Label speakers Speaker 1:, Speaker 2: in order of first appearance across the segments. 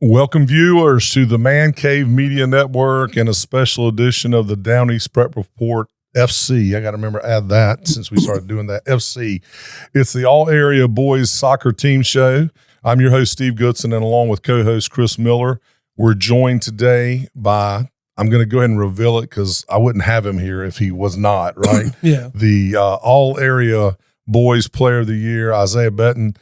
Speaker 1: Welcome, viewers, to the Man Cave Media Network and a special edition of the Down East Prep Report FC. I got to remember to add that since we started doing that. FC. It's the all-area boys soccer team show. I'm your host, Steve Goodson, and along with co-host Chris Miller, we're joined today by, I'm going to go ahead and reveal it because I wouldn't have him here if he was not, right?
Speaker 2: Yeah.
Speaker 1: The all-area boys player of the year, Isaiah Betton.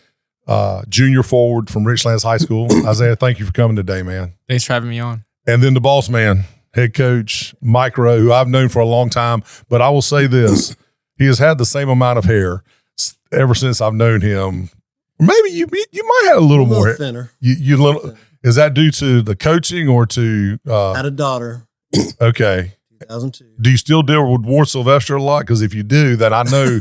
Speaker 1: Junior forward from Richlands High School. Isaiah, thank you for coming today, man.
Speaker 3: Thanks for having me on.
Speaker 1: And then the boss man, head coach Mike Rowe, who I've known for a long time, but I will say this, he has had the same amount of hair ever since I've known him. Maybe you might have a little more hair.
Speaker 4: Thinner.
Speaker 1: You little. Is that due to the coaching or to
Speaker 4: Had a daughter.
Speaker 1: Okay.
Speaker 4: 2002.
Speaker 1: Do you still deal with Ward Sylvester a lot? Because if you do, then I know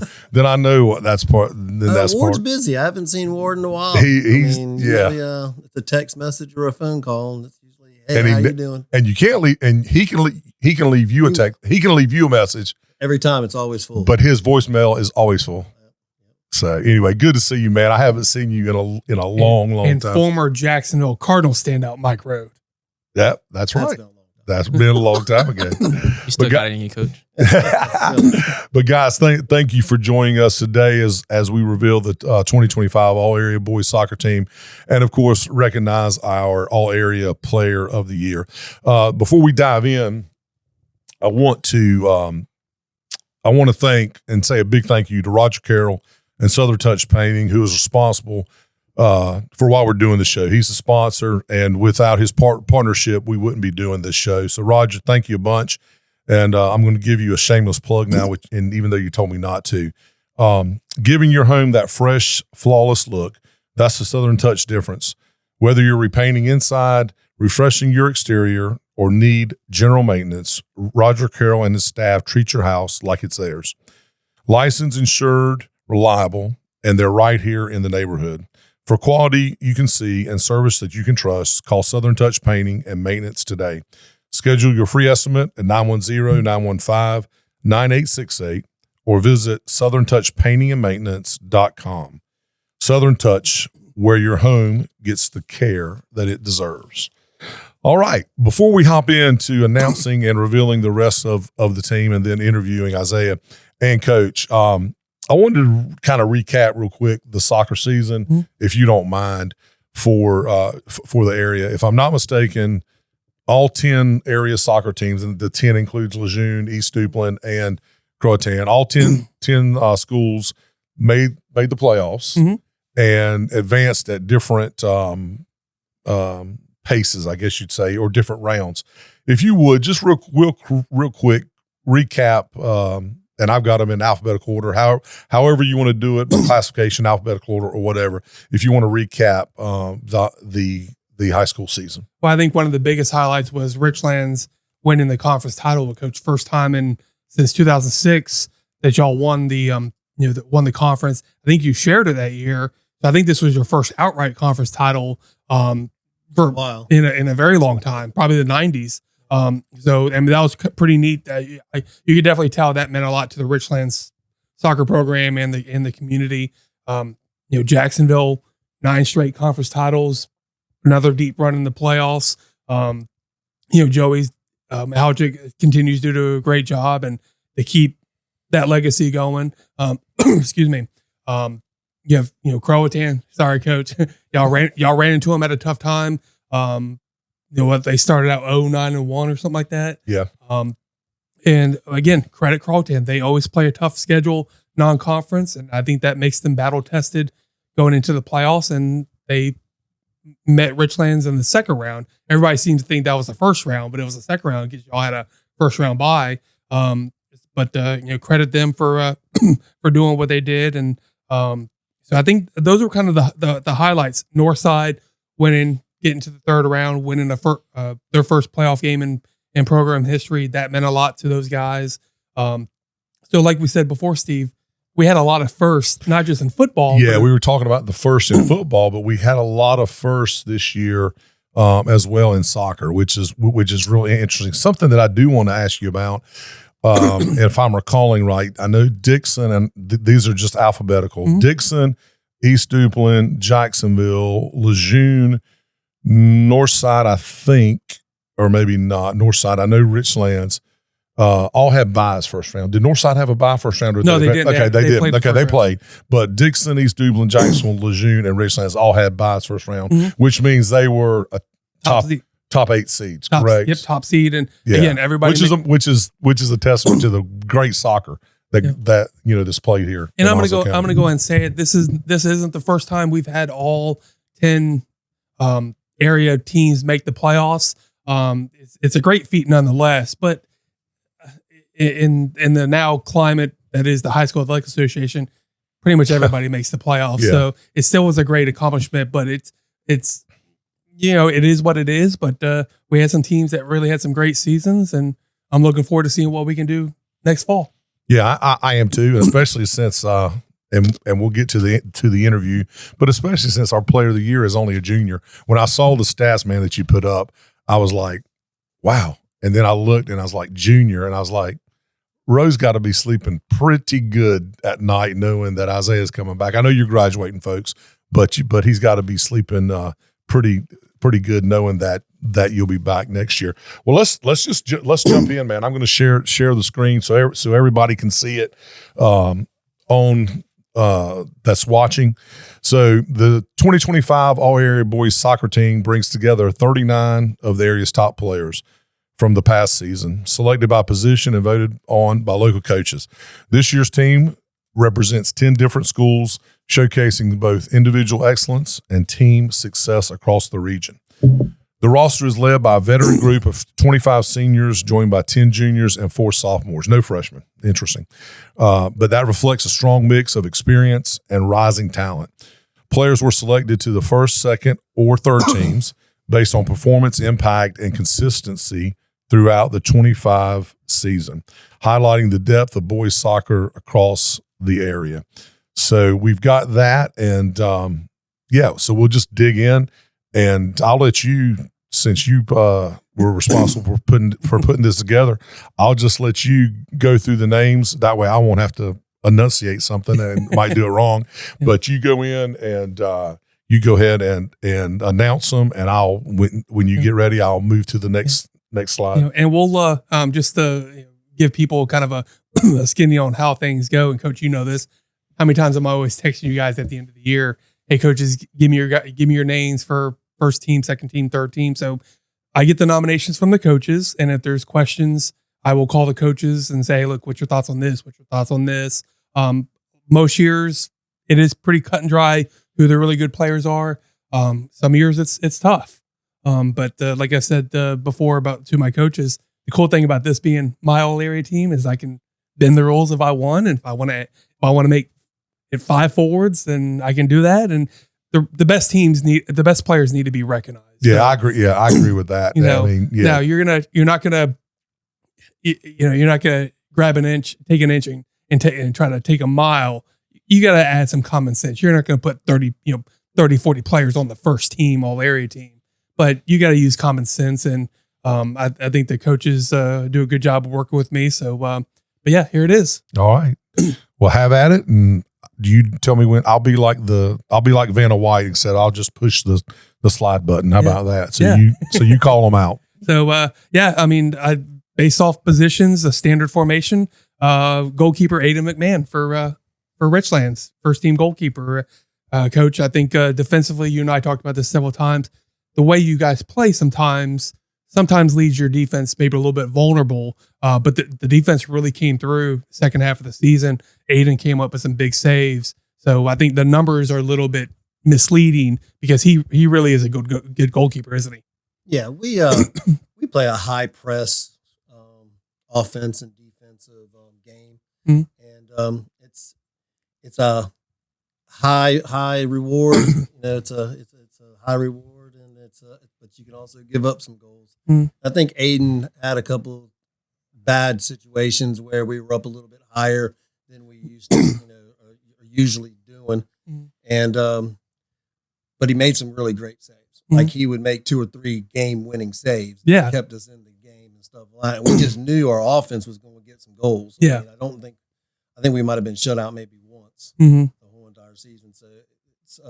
Speaker 1: what that's part. Then that's
Speaker 4: Ward's
Speaker 1: part.
Speaker 4: busy. I haven't seen Ward in a while.
Speaker 1: He's
Speaker 4: usually, it's a text message or a phone call, and it's usually, "Hey, how you doing?"
Speaker 1: And you can't leave. And he can leave you a text. He can leave you a message.
Speaker 4: Every time, it's always full.
Speaker 1: But his voicemail is always full. So anyway, good to see you, man. I haven't seen you in a long
Speaker 2: and
Speaker 1: time.
Speaker 2: Former Jacksonville Cardinal standout Mike Rowe.
Speaker 1: Yeah, that's right. That's been a long time ago.
Speaker 3: You still got it in you, coach.
Speaker 1: But guys, thank you for joining us today as we reveal the 2025 All-Area Boys Soccer Team, and of course recognize our All-Area Player of the Year. Before we dive in, I want to thank and say a big thank you to Roger Carroll and Southern Touch Painting, who is responsible for why we're doing the show. He's a sponsor, and without his partnership, we wouldn't be doing this show. So, Roger, thank you a bunch. And I'm going to give you a shameless plug now, and even though you told me not to, giving your home that fresh, flawless look, that's the Southern Touch difference. Whether you're repainting inside, refreshing your exterior, or need general maintenance, Roger Carroll and his staff treat your house like it's theirs. Licensed, insured, reliable, and they're right here in the neighborhood. For quality you can see and service that you can trust, call Southern Touch Painting and Maintenance today. Schedule your free estimate at 910-915-9868 or visit southerntouchpaintingandmaintenance.com. Southern Touch, where your home gets the care that it deserves. All right, before we hop into announcing and revealing the rest of the team and then interviewing Isaiah and Coach, I wanted to kind of recap real quick the soccer season, if you don't mind, for the area. If I'm not mistaken, all 10 area soccer teams, and the 10 includes Lejeune, East Duplin, and Croatan, all 10 schools made the playoffs and advanced at different paces, I guess you'd say, or different rounds. If you would, just real quick recap, and I've got them in alphabetical order, however you want to do it, by classification, alphabetical order, or whatever, if you want to recap the high school season.
Speaker 2: Well, I think one of the biggest highlights was Richlands winning the conference title, Coach. First time since 2006 that y'all won won the conference. I think you shared it that year. So I think this was your first outright conference title for a while, in a very long time, probably the 90s. So, I mean, that was pretty neat. You could definitely tell that meant a lot to the Richlands soccer program and the community. Jacksonville, 9 straight conference titles, another deep run in the playoffs. Joey's Algic continues to do a great job and to keep that legacy going. Excuse me. You have, Croatan. Sorry, Coach. y'all ran into him at a tough time. What they started out 0-9-1 or something like that.
Speaker 1: Yeah.
Speaker 2: And again, credit Croatan. They always play a tough schedule, non-conference, and I think that makes them battle-tested going into the playoffs. And they met Richlands in the second round. Everybody seemed to think that was the first round, but it was the second round because y'all had a first-round bye. But credit them for doing what they did. And so I think those were kind of the highlights. Northside winning, getting to the third round, winning their first playoff game in program history. That meant a lot to those guys. So like we said before, Steve, we had a lot of firsts, not just in football.
Speaker 1: Yeah, we were talking about the first in football, but we had a lot of firsts this year as well in soccer, which is really interesting. Something that I do want to ask you about, if I'm recalling right, I know Dixon, and these are just alphabetical. Mm-hmm. Dixon, East Duplin, Jacksonville, Lejeune, Northside, I think, or maybe not. Northside, I know Richlands, all had byes first round. Did Northside have a bye first round? Or
Speaker 2: no, they didn't.
Speaker 1: Okay, they did. Okay, they
Speaker 2: round.
Speaker 1: played. But Dixon, East Duplin, Jacksonville, Lejeune, and Richlands all had byes first round, which means they were a top 8 seeds, correct?
Speaker 2: Yep, top seed, and again, everybody,
Speaker 1: which is a testament to the great soccer that that's played here.
Speaker 2: And I'm gonna go ahead and say it. This isn't the first time we've had all 10 area teams make the playoffs. It's a great feat nonetheless, but in the now climate that is the High School Athletic Association, pretty much everybody makes the playoffs. Yeah. So it still was a great accomplishment, but it's it is what it is. But we had some teams that really had some great seasons, and I'm looking forward to seeing what we can do next fall.
Speaker 1: Yeah, I am too, especially since and we'll get to the interview, but especially since our player of the year is only a junior. When I saw the stats, man, that you put up, I was like, wow. And then I looked and I was like, junior, and I was like, Rowe's got to be sleeping pretty good at night knowing that Isaiah's coming back. I know you're graduating, folks, but he's got to be sleeping pretty good knowing that you'll be back next year. Well, let's jump in, man. I'm going to share the screen so everybody can see it on that's watching. So the 2025 All-Area Boys Soccer Team brings together 39 of the area's top players from the past season, selected by position and voted on by local coaches. This year's team represents 10 different schools, showcasing both individual excellence and team success across the region. The roster is led by a veteran group of 25 seniors, joined by 10 juniors and 4 sophomores. No freshmen. Interesting. But that reflects a strong mix of experience and rising talent. Players were selected to the first, second, or third teams based on performance, impact, and consistency throughout the 25 season, highlighting the depth of boys soccer across the area. So we've got that, and so we'll just dig in, and I'll let you, since you were responsible for putting this together, I'll just let you go through the names. That way I won't have to enunciate something and might do it wrong, but you go in and you go ahead and announce them, and I'll when you get ready, I'll move to the next slide.
Speaker 2: And we'll just give people kind of a skinny on how things go. And Coach, you know this. How many times am I always texting you guys at the end of the year? Hey, coaches, give me your names for first team, second team, third team. So I get the nominations from the coaches, and if there's questions, I will call the coaches and say, look, what's your thoughts on this? What's your thoughts on this? Most years it is pretty cut and dry who the really good players are. Some years it's tough. But like I said before to my coaches, the cool thing about this being my all-area team is I can bend the rules if I want, and if I want to make it 5 forwards, then I can do that. And the best players need to be recognized.
Speaker 1: Yeah, so, I agree. Yeah, I agree with that.
Speaker 2: Now you're not gonna grab take an inch and try to take a mile. You got to add some common sense. You're not going to put 30, 40 players on the first team, all area team, but you got to use common sense. And I think the coaches do a good job of working with me. So, but yeah, here it is.
Speaker 1: All right. Well, have at it. And you tell me when. I'll be like Vanna White, except I'll just push the slide button. How about that? So you call them out.
Speaker 2: So I mean, based off positions, a standard formation, goalkeeper Aiden McMahon for Richlands, first team goalkeeper. Coach, I think defensively, you and I talked about this several times. The way you guys play sometimes sometimes leaves your defense maybe a little bit vulnerable. But the defense really came through second half of the season. Aiden came up with some big saves. So I think the numbers are a little bit misleading because he really is a good goalkeeper, isn't he?
Speaker 4: Yeah, we play a high press offense and defensive game, and it's a high reward. It's a high reward, and but you can also give up some goals. I think Aiden had a couple of bad situations where we were up a little bit higher than we used to, are usually doing, and but he made some really great saves. Like he would make 2 or 3 game-winning saves.
Speaker 2: Yeah,
Speaker 4: kept us in the game and stuff like that. And we just knew our offense was going to get some goals.
Speaker 2: Yeah,
Speaker 4: I think we might have been shut out maybe once the whole entire season. So it's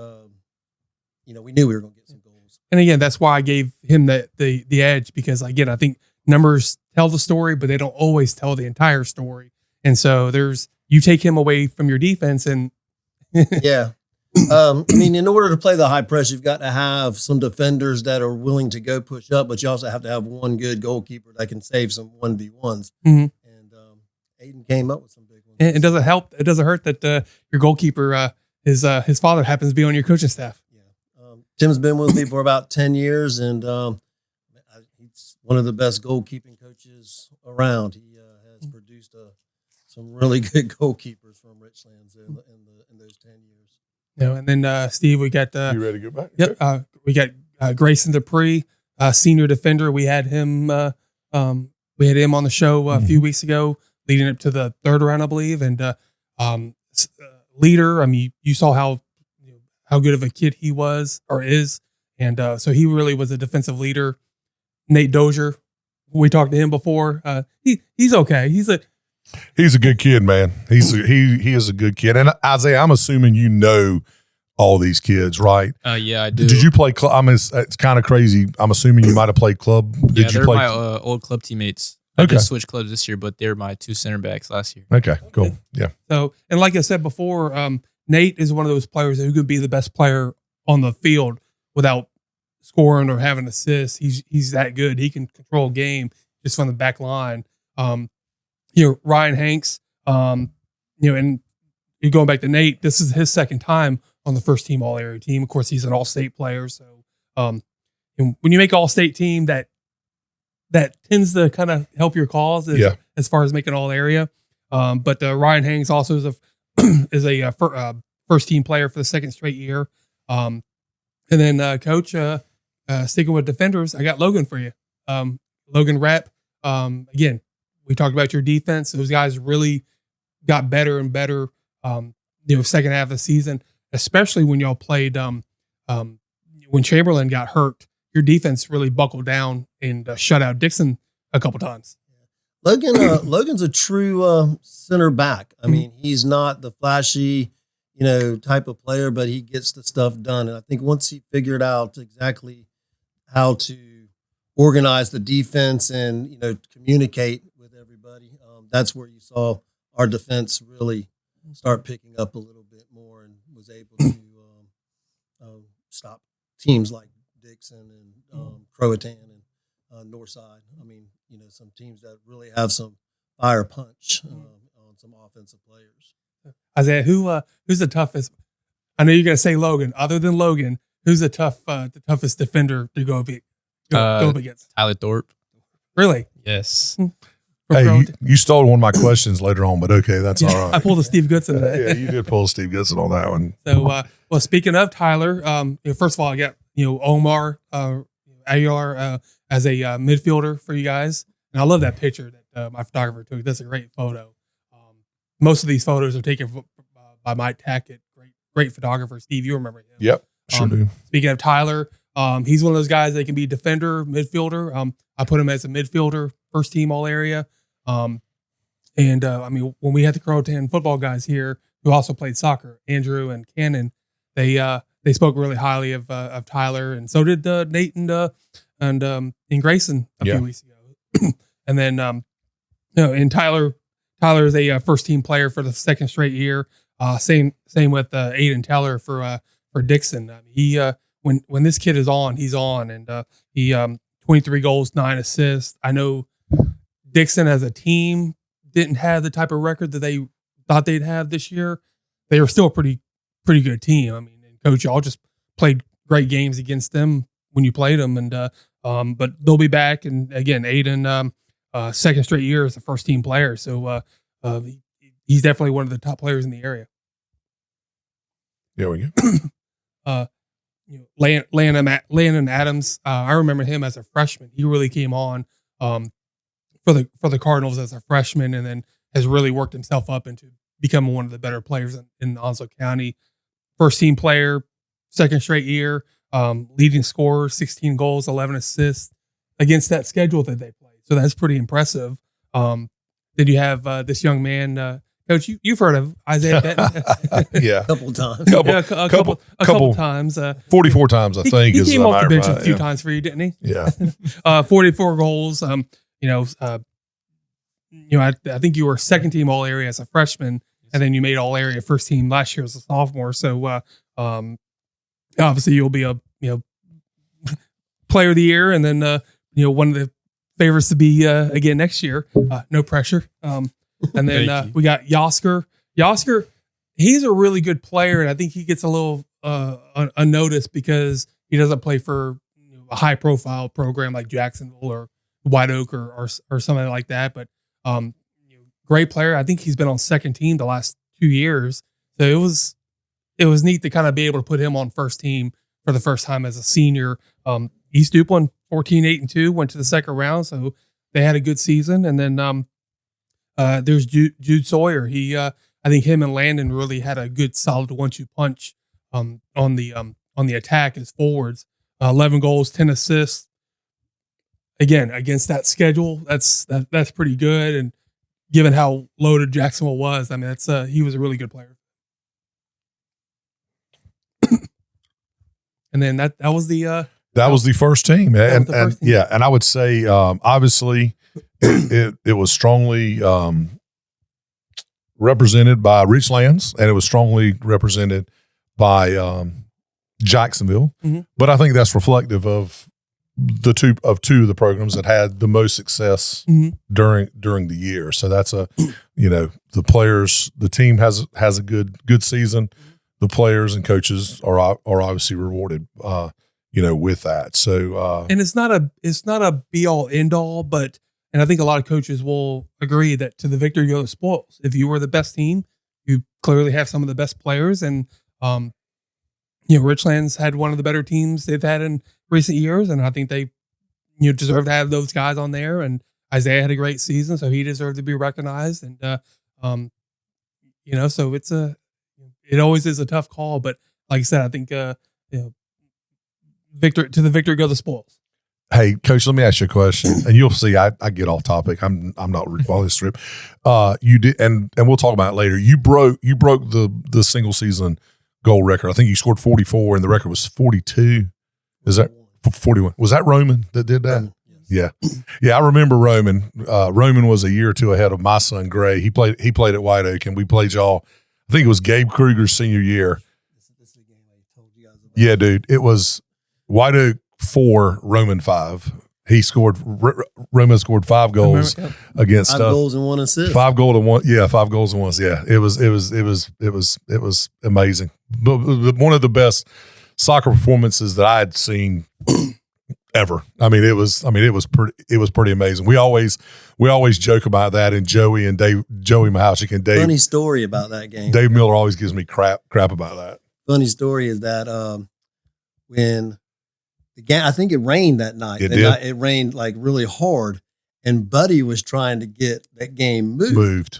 Speaker 4: we knew we were going to get some goals.
Speaker 2: And again, that's why I gave him the edge, because again, I think numbers tell the story, but they don't always tell the entire story. And so you take him away from your defense, and
Speaker 4: yeah. In order to play the high press, you've got to have some defenders that are willing to go push up, but you also have to have one good goalkeeper that can save some 1v1s. And Aiden came up with some big ones.
Speaker 2: And it doesn't help. It doesn't hurt that your goalkeeper, his father happens to be on your coaching staff.
Speaker 4: Yeah, Tim's been with me for about 10 years, and he's one of the best goalkeeping coaches around. He has produced some really good goalkeepers from Richlands in those 10 years.
Speaker 2: And then Steve, we got
Speaker 1: you ready to go back?
Speaker 2: Yep. We got Grayson Dupree, senior defender. We had him on the show a few weeks ago, leading up to the 3rd round, I believe. And leader. I mean, you saw how good of a kid he was or is, and so he really was a defensive leader. Nate Dozier, we talked to him before. He's okay. He's
Speaker 1: a good kid, man. He is a good kid. And Isaiah, I'm assuming you know all these kids, right?
Speaker 3: Yeah, I do.
Speaker 1: Did you play club? I mean, it's kind of crazy. I'm assuming you might have played club. Did you play?
Speaker 3: My old club teammates. I just switched clubs this year, but they're my 2 center backs last year.
Speaker 1: Okay, cool. Yeah.
Speaker 2: So, and like I said before, Nate is one of those players who could be the best player on the field without scoring or having assists. He's that good. He can control a game just from the back line. Ryan Hanks, and you're going back to Nate, this is his second time on the first team All-Area team. Of course, he's an All-State player. So and when you make All-State team, that tends to kind of help your cause as far as making All-Area. But Ryan Hanks also is a first team player for the second straight year. And then Coach, sticking with defenders, I got Logan for you. Logan Rapp, again, we talked about your defense. Those guys really got better and better, second half of the season, especially when y'all played, when Chamberlain got hurt, your defense really buckled down and shut out Dixon a couple times.
Speaker 4: Logan's a true center back. I mean, he's not the flashy, type of player, but he gets the stuff done. And I think once he figured out exactly how to organize the defense and, communicate with everybody, that's where you saw our defense really start picking up a little bit more and was able to stop teams like Dixon and Croatan and Northside. I mean, some teams that really have some fire punch on some offensive players.
Speaker 2: Isaiah, who's the toughest? I know you're going to say Logan. Other than Logan, who's the toughest defender to go up against?
Speaker 3: Tyler Thorpe.
Speaker 2: Really?
Speaker 3: Yes.
Speaker 1: Hey, you stole one of my questions later on, but okay, that's all right.
Speaker 2: I pulled a Steve Goodson.
Speaker 1: Yeah, you did pull Steve Goodson on that one.
Speaker 2: So, speaking of Tyler, first of all, I got Omar Aguilar as a midfielder for you guys, and I love that picture that my photographer took. That's a great photo. Most of these photos are taken by Mike Tackett, great photographer. Steve, you remember him?
Speaker 1: Yep, sure do.
Speaker 2: Speaking of Tyler, he's one of those guys that can be defender, midfielder. I put him as a midfielder, first team all area. When we had the Croatan football guys here who also played soccer, Andrew and Cannon, they spoke really highly of Tyler, and so did Nate and Grayson a few weeks ago. And then and Tyler is a first team player for the second straight year. Same with Aiden Teller for Dixon. I mean, he when this kid is on, he's on, and he 23 goals, 9 assists. I know Dixon as a team didn't have the type of record that they thought they'd have this year. They were still a pretty good team. I mean, and Coach, y'all just played great games against them when you played them, and but they'll be back. And again, Aiden, second straight year as a first team player, so he's definitely one of the top players in the area.
Speaker 1: There we
Speaker 2: go. Landon Adams, I remember him as a freshman. He really came on for the Cardinals as a freshman, and then has really worked himself up into becoming one of the better players in Onslow County. First team player, second straight year, leading scorer, 16 goals, 11 assists against that schedule that they played. So that's pretty impressive. Then you have this young man, Coach. You've heard of Isaiah Betton?
Speaker 1: Yeah,
Speaker 4: a couple of times.
Speaker 2: A couple times.
Speaker 1: 44 times, I think.
Speaker 2: He came off the bench a few times for you, didn't he?
Speaker 1: Yeah.
Speaker 2: 44 goals. I think you were second team all area as a freshman, and then you made all area first team last year as a sophomore. So obviously you'll be a player of the year, and then one of the favorites to be again next year. No pressure. And then we got Yosker. Yosker, he's a really good player, and I think he gets a little unnoticed because he doesn't play for a high profile program like Jacksonville or White Oak or something like that. But great player. I think he's been on second team the last 2 years. So it was neat to kind of be able to put him on first team for the first time as a senior. East Duplin 14-8-2 went to the second round, so they had a good season. And then there's Jude Sawyer. I think him and Landon really had a good solid 1-2 punch on the attack as forwards. 11 goals, 10 assists. Again, against that schedule, that's pretty good. And given how loaded Jacksonville was, I mean, he was a really good player. And then that was the
Speaker 1: first team, and I would say obviously it was strongly represented by Richlands, and it was strongly represented by Jacksonville. Mm-hmm. But I think that's reflective of two of the programs that had the most success during the year. So that's the players, the team has a good season. The players and coaches are obviously rewarded, with that. So
Speaker 2: and it's not a be all end all, but and I think a lot of coaches will agree that to the victor go the spoils. If you were the best team, you clearly have some of the best players, and Richlands had one of the better teams they've had in recent years, and I think they deserve to have those guys on there. And Isaiah had a great season, so he deserved to be recognized. And so it always is a tough call, but like I said, I think victor to the victor go the spoils.
Speaker 1: Hey, Coach, let me ask you a question, and you'll see I get off topic. I'm not all this trip. You did, and we'll talk about it later. You broke the single season goal record. I think you scored 44, and the record was 42. Is that 41? Was that Roman that did that? Yes. Yeah. I remember Roman. Roman was a year or two ahead of my son Gray. He played at White Oak, and we played y'all. I think it was Gabe Kruger's senior year. This is the game I told you guys about. Yeah, dude. It was White Oak 4, Roman 5. Roman scored 5 goals against
Speaker 4: 5 goals and 1 assist.
Speaker 1: 5 goals and 1. Yeah, 5 goals and 1. Yeah, it was amazing. But one of the best soccer performances that I had seen ever. I mean, it was pretty amazing. We always joke about that, and Joey Mahowchik and Dave.
Speaker 4: Funny story about that game.
Speaker 1: Dave Miller always gives me crap about that.
Speaker 4: Funny story is that when the game, I think it rained that night. It rained like really hard, and Buddy was trying to get that game moved.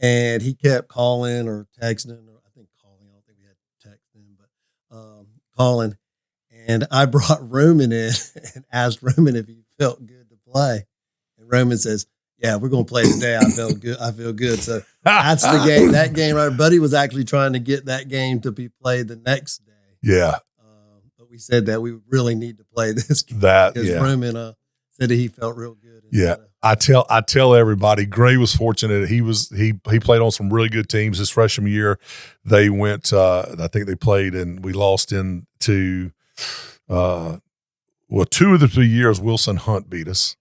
Speaker 4: And he kept calling or texting, or I think calling. I don't think we had texting, but calling. And I brought Roman in and asked Roman if he felt good to play. And Roman says, "Yeah, we're going to play today. I feel good." So that's the game. That game, right? Buddy was actually trying to get that game to be played the next day.
Speaker 1: Yeah.
Speaker 4: But we said that we really need to play this game. Because Roman said that he felt real good.
Speaker 1: Yeah. I tell everybody, Gray was fortunate. He played on some really good teams his freshman year. They went, I think they played, and we lost into 2 of the 3 years Wilson Hunt beat us.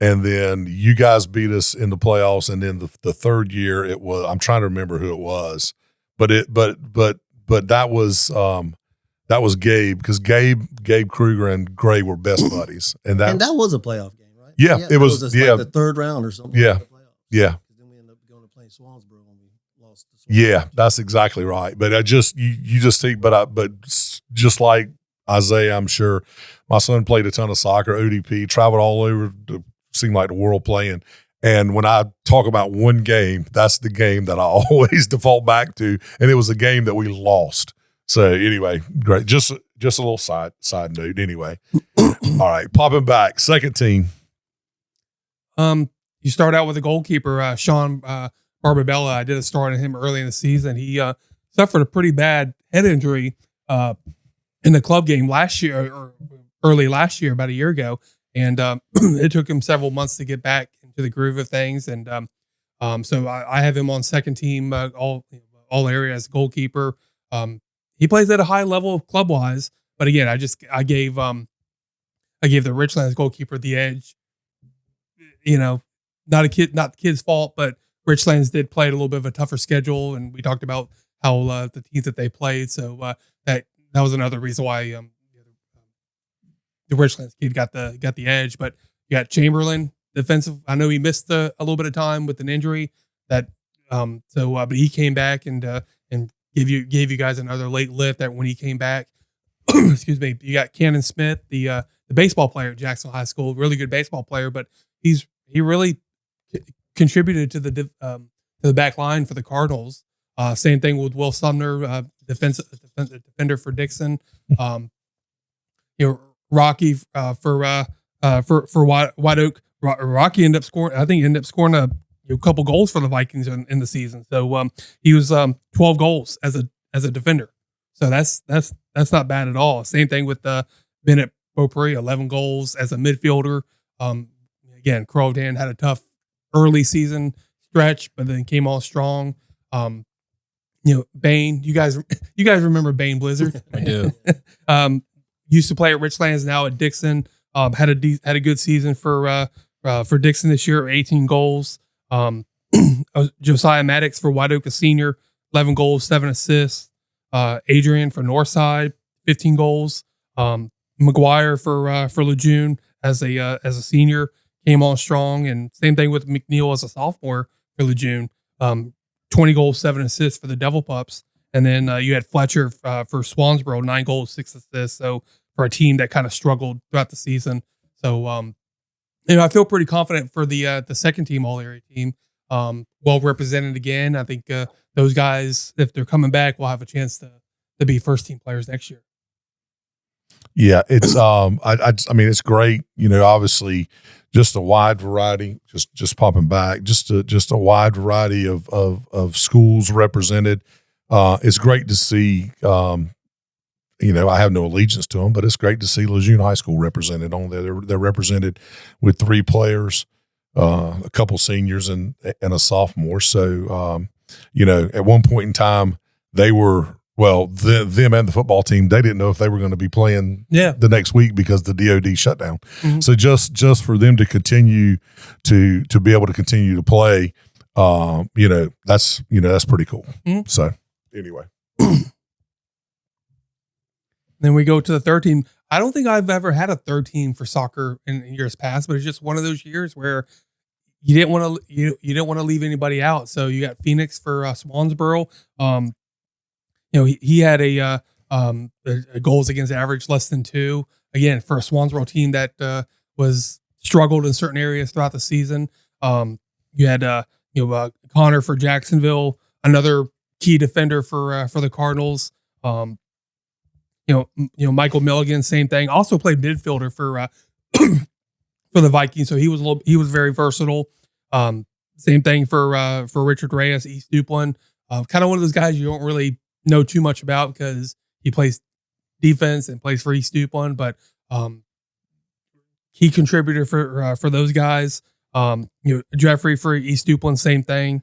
Speaker 1: And then you guys beat us in the playoffs. And then the third year it was, I'm trying to remember who it was, but that was Gabe, because Gabe Kruger and Gray were best buddies. And that
Speaker 4: was a playoff game, right?
Speaker 1: Yeah, it was
Speaker 4: like
Speaker 1: the
Speaker 4: third round or something.
Speaker 1: Yeah.
Speaker 4: Like the playoffs.
Speaker 1: Yeah.
Speaker 4: Then we ended up going to play Swansboro when we lost to Swansboro.
Speaker 1: Yeah, that's exactly right. But I just you just think, but just like Isaiah, I'm sure my son played a ton of soccer, ODP, traveled all over, seemed like the world playing. And when I talk about one game, that's the game that I always default back to, and it was a game that we lost. So anyway, great. Just a little side note. Anyway, all right, popping back, second team.
Speaker 2: You start out with a goalkeeper, Sean Barbabella. I did a story on him early in the season. He suffered a pretty bad head injury in the club game last year, or early last year, about a year ago, and it took him several months to get back into the groove of things. And so I have him on second team, all areas goalkeeper. He plays at a high level club wise, but again, I gave the Richlands goalkeeper the edge. You know, not the kid's fault, but Richlands did play a little bit of a tougher schedule, and we talked about how the teams that they played. So that was another reason why the Richlands kid got the edge. But you got Chamberlain, defensive. I know he missed a little bit of time with an injury. But he came back and gave you guys another late lift. That when he came back, excuse me, you got Cannon Smith, the baseball player at Jacksonville High School, really good baseball player, but he really contributed to the back line for the Cardinals. Same thing with Will Sumner, defender for Dixon. Rocky for White Oak. Rocky ended up scoring. I think he ended up scoring a couple goals for the Vikings in the season. So he was 12 goals as a defender. So that's not bad at all. Same thing with Bennett Beaupre, 11 goals as a midfielder. Again, Croatan had a tough early season stretch, but then came on strong. Bain, you guys remember Bain Blizzard?
Speaker 3: I do.
Speaker 2: Used to play at Richlands, now at Dixon. Had a good season for Dixon this year, 18 goals. Josiah Maddox for White Oak, a senior, 11 goals, 7 assists. Adrian for Northside, 15 goals. McGuire for Lejeune as a senior, came on strong, and same thing with McNeil as a sophomore for Lejeune. 20 goals, 7 assists for the Devil Pups. And then you had Fletcher for Swansboro, 9 goals, 6 assists. So for a team that kind of struggled throughout the season. So, I feel pretty confident for the second team, all area team. Well represented again. I think those guys, if they're coming back, will have a chance to be first team players next year.
Speaker 1: Yeah, it's I mean, it's great. Obviously, just a wide variety. Just popping back, just a wide variety of schools represented. It's great to see. I have no allegiance to them, but it's great to see Lejeune High School represented on there. They're represented with 3 players, a couple seniors and a sophomore. So, at one point in time, they were. Well, them and the football team, they didn't know if they were going to be playing the next week because the DOD shut down. Mm-hmm. So just for them to continue to be able to continue to play, that's pretty cool. Mm-hmm. So anyway,
Speaker 2: then we go to the third team. I don't think I've ever had a third team for soccer in years past, but it's just one of those years where you didn't want to leave anybody out. So you got Phoenix for Swansboro. He had a goals against average less than 2. Again, for a Swansboro team that was struggled in certain areas throughout the season. You had Connor for Jacksonville, another key defender for the Cardinals. Michael Milligan, same thing. Also played midfielder for the Vikings, so he was very versatile. Same thing for Richard Reyes, East Duplin. Kind of one of those guys you don't really know too much about because he plays defense and plays for East Duplin, but key contributor for those guys. Jeffrey for East Duplin, same thing.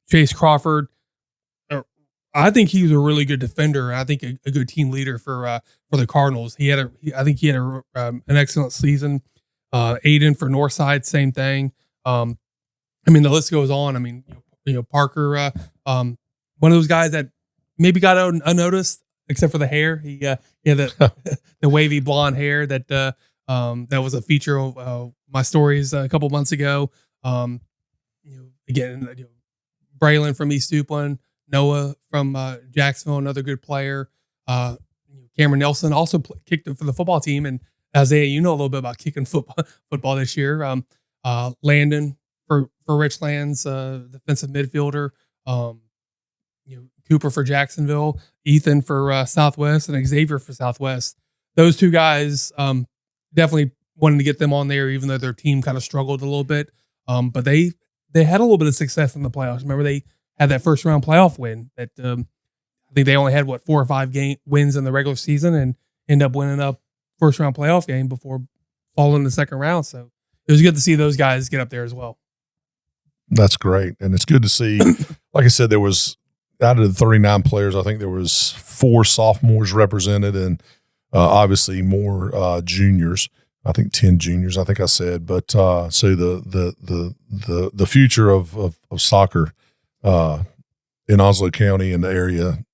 Speaker 2: Chase Crawford, I think he was a really good defender. And I think a good team leader for the Cardinals. I think he had an excellent season. Aiden for Northside, same thing. I mean, the list goes on. I mean, Parker, one of those guys that maybe got unnoticed, except for the hair. He had the wavy blonde hair that was a feature of my stories a couple months ago. Again, Braylon from East Duplin, Noah from Jacksonville, another good player. Cameron Nelson also kicked for the football team, and Isaiah, you know a little bit about kicking football this year. Landon for Richlands, defensive midfielder. Cooper for Jacksonville, Ethan for Southwest, and Xavier for Southwest. Those two guys definitely wanted to get them on there, even though their team kind of struggled a little bit. But they had a little bit of success in the playoffs. Remember, they had that first round playoff win. That I think they only had 4 or 5 wins in the regular season, and end up winning a first round playoff game before falling in the second round. So it was good to see those guys get up there as well.
Speaker 1: That's great, and it's good to see. Like I said, there was out of the 39 players, I think there was 4 sophomores represented, and obviously more juniors. I think 10 juniors. I think I said, but so the future of soccer in Onslow County and the area,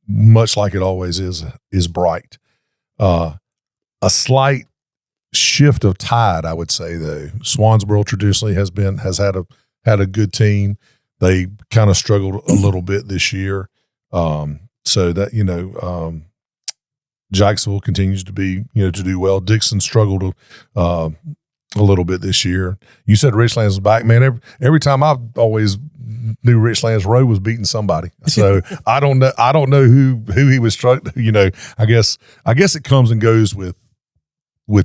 Speaker 1: much like it always is bright. A slight shift of tide, I would say, though. Swansboro traditionally has had a good team. They kind of struggled a little bit this year. So that, Jacksonville continues to be, to do well. Dixon struggled a little bit this year. You said Richlands was back, man. Every time I always knew Richlands Rowe was beating somebody. So I don't know who he was struggling. I guess it comes and goes with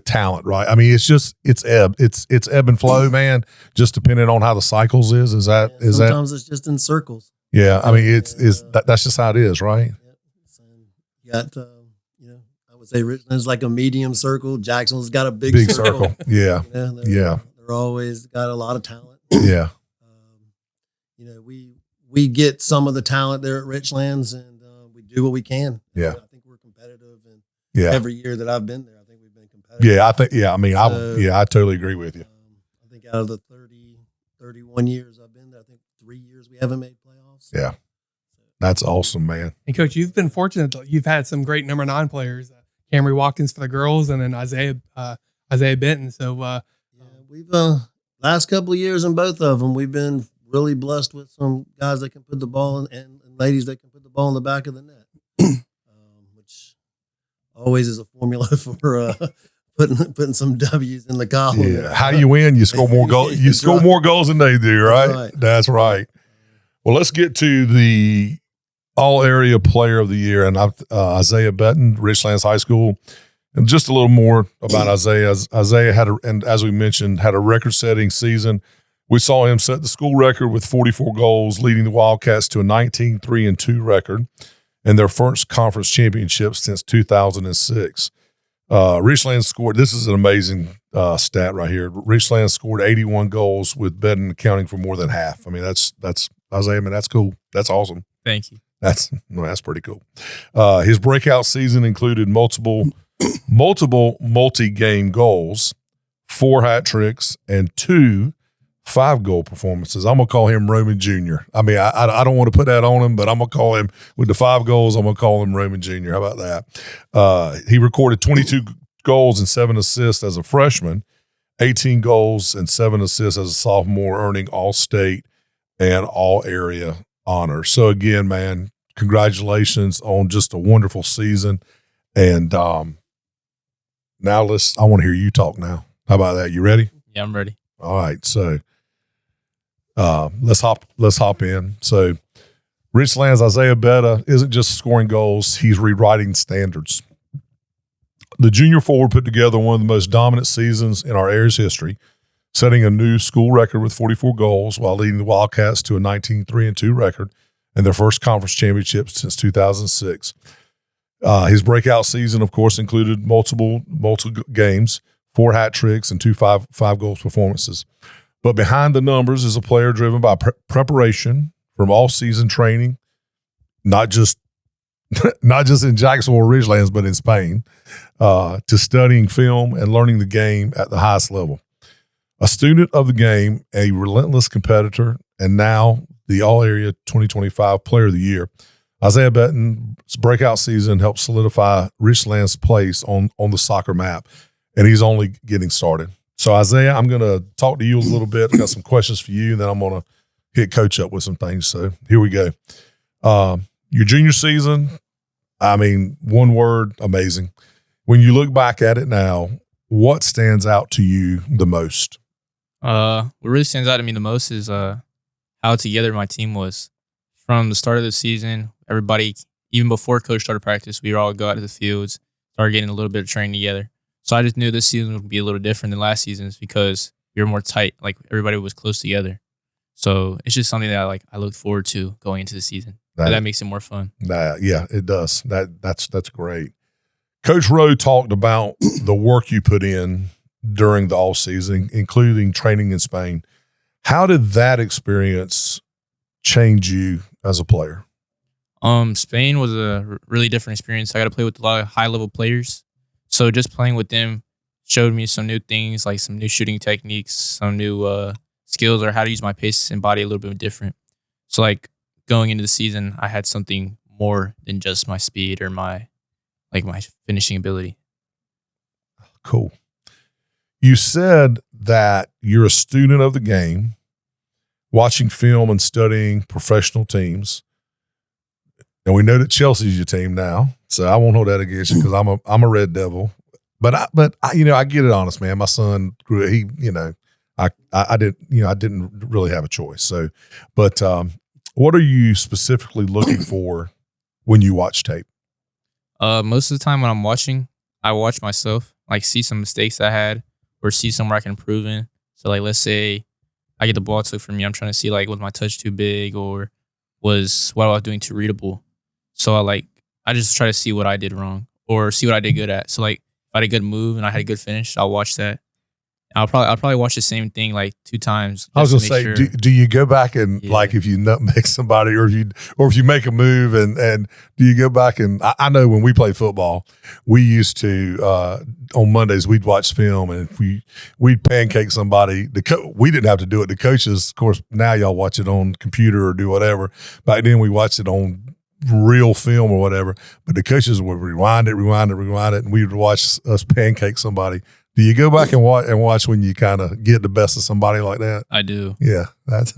Speaker 1: talent, right? I mean, it's ebb and flow, man. Just depending on how the cycles is.
Speaker 4: Sometimes it's just in circles.
Speaker 1: Yeah, I mean, that's just how it is, right?
Speaker 4: You got. I would say Richlands like a medium circle. Jacksonville's got a big circle.
Speaker 1: Yeah.
Speaker 4: They're always got a lot of talent.
Speaker 1: Yeah.
Speaker 4: We get some of the talent there at Richlands, and we do what we can.
Speaker 1: Yeah.
Speaker 4: I think we're competitive, and every year that I've been there, I think we've been competitive.
Speaker 1: Yeah, I totally agree with you.
Speaker 4: I think out of the 31 years I've been there, I think 3 years we haven't made playoffs.
Speaker 1: Yeah. That's awesome, man.
Speaker 2: And Coach, you've been fortunate. You've had some great number 9 players. Camry Watkins for the girls, and then Isaiah Betton. So
Speaker 4: we've last couple of years in both of them, we've been really blessed with some guys that can put the ball in, and ladies that can put the ball in the back of the net, which always is a formula for putting some W's in the column.
Speaker 1: Yeah. How do you win? You score more goals. You score more goals than they do, right? That's right. Well, let's get to the all-area player of the year, and Isaiah Betton, Richlands High School. And just a little more about Isaiah. Isaiah and as we mentioned, had a record-setting season. We saw him set the school record with 44 goals, leading the Wildcats to a 19-3-2 record and their first conference championship since 2006. Richlands scored. This is an amazing stat right here. Richlands scored 81 goals, with Betton accounting for more than half. I mean, that's Isaiah. I mean, that's cool. That's awesome.
Speaker 3: Thank you.
Speaker 1: That's pretty cool. His breakout season included multiple multi-game goals, 4 hat tricks, and 2 5-goal performances. I'm gonna call him Roman Jr. I mean, I don't want to put that on him, but I'm gonna call him, with the 5 goals, I'm gonna call him Roman Jr. How about that? He recorded 22 goals and 7 assists as a freshman, 18 goals and 7 assists as a sophomore, earning All-State and All-Area honors. So again, man, congratulations on just a wonderful season. And now I want to hear you talk now. How about that? You ready?
Speaker 3: Yeah, I'm ready.
Speaker 1: All right. So let's hop in. So Richlands Isaiah Betton isn't just scoring goals, he's rewriting standards. The junior forward put together one of the most dominant seasons in our area's history, setting a new school record with 44 goals while leading the Wildcats to a 19-3-2 record and their first conference championship since 2006. His breakout season, of course, included multiple games, 4 hat tricks, and 2 five goals performances. But behind the numbers is a player driven by preparation from all-season training, not just in Jacksonville or Richlands, but in Spain, to studying film and learning the game at the highest level. A student of the game, a relentless competitor, and now the All-Area 2025 Player of the Year. Isaiah Betton's breakout season helped solidify Richlands' place on the soccer map, and he's only getting started. So, Isaiah, I'm going to talk to you a little bit. I got some questions for you, and then I'm going to hit Coach up with some things. So, here we go. Your junior season, I mean, one word, amazing. When you look back at it now, what stands out to you the most?
Speaker 3: What really stands out to me the most is how together my team was. From the start of the season, everybody, even before coach started practice, we all go out to the fields, started getting a little bit of training together. So I just knew this season would be a little different than last season's because we were more tight. Like everybody was close together. So it's just something that I look forward to going into the season. That makes it more fun.
Speaker 1: Yeah, it does. That's great. Coach Rowe talked about the work you put in during the off season, including training in Spain. How did that experience change you as a player?
Speaker 3: Spain was a really different experience. I got to play with a lot of high-level players. So just playing with them showed me some new things, like some new shooting techniques, some new skills, or how to use my pace and body a little bit different. So like going into the season, I had something more than just my speed or my finishing ability.
Speaker 1: Cool. You said that you're a student of the game, watching film and studying professional teams. And we know that Chelsea's your team now, so I won't hold that against you because I'm a Red Devil. But I get it honest, man. My son grew. I didn't really have a choice. So, but what are you specifically looking for when you watch tape?
Speaker 3: Most of the time when I'm watching, I watch myself, like see some mistakes I had or see somewhere I can improve in. So like, let's say I get the ball took from me. I'm trying to see like, was my touch too big or was what I was doing too readable? So I just try to see what I did wrong or see what I did good at. So like if I had a good move and I had a good finish, I'll watch that. I'll probably watch the same thing like 2 times.
Speaker 1: I was gonna say, sure. do you go back and like if you nutmeg somebody or if you make a move and do you go back and I know when we play football, we used to on Mondays we'd watch film and we'd pancake somebody. We didn't have to do it. The coaches, of course, now y'all watch it on computer or do whatever. Back then we watched it on real film or whatever. But the coaches would rewind it, and we would watch us pancake somebody. Do you go back and watch when you kind of get the best of somebody like that?
Speaker 3: I do.
Speaker 1: Yeah, that's.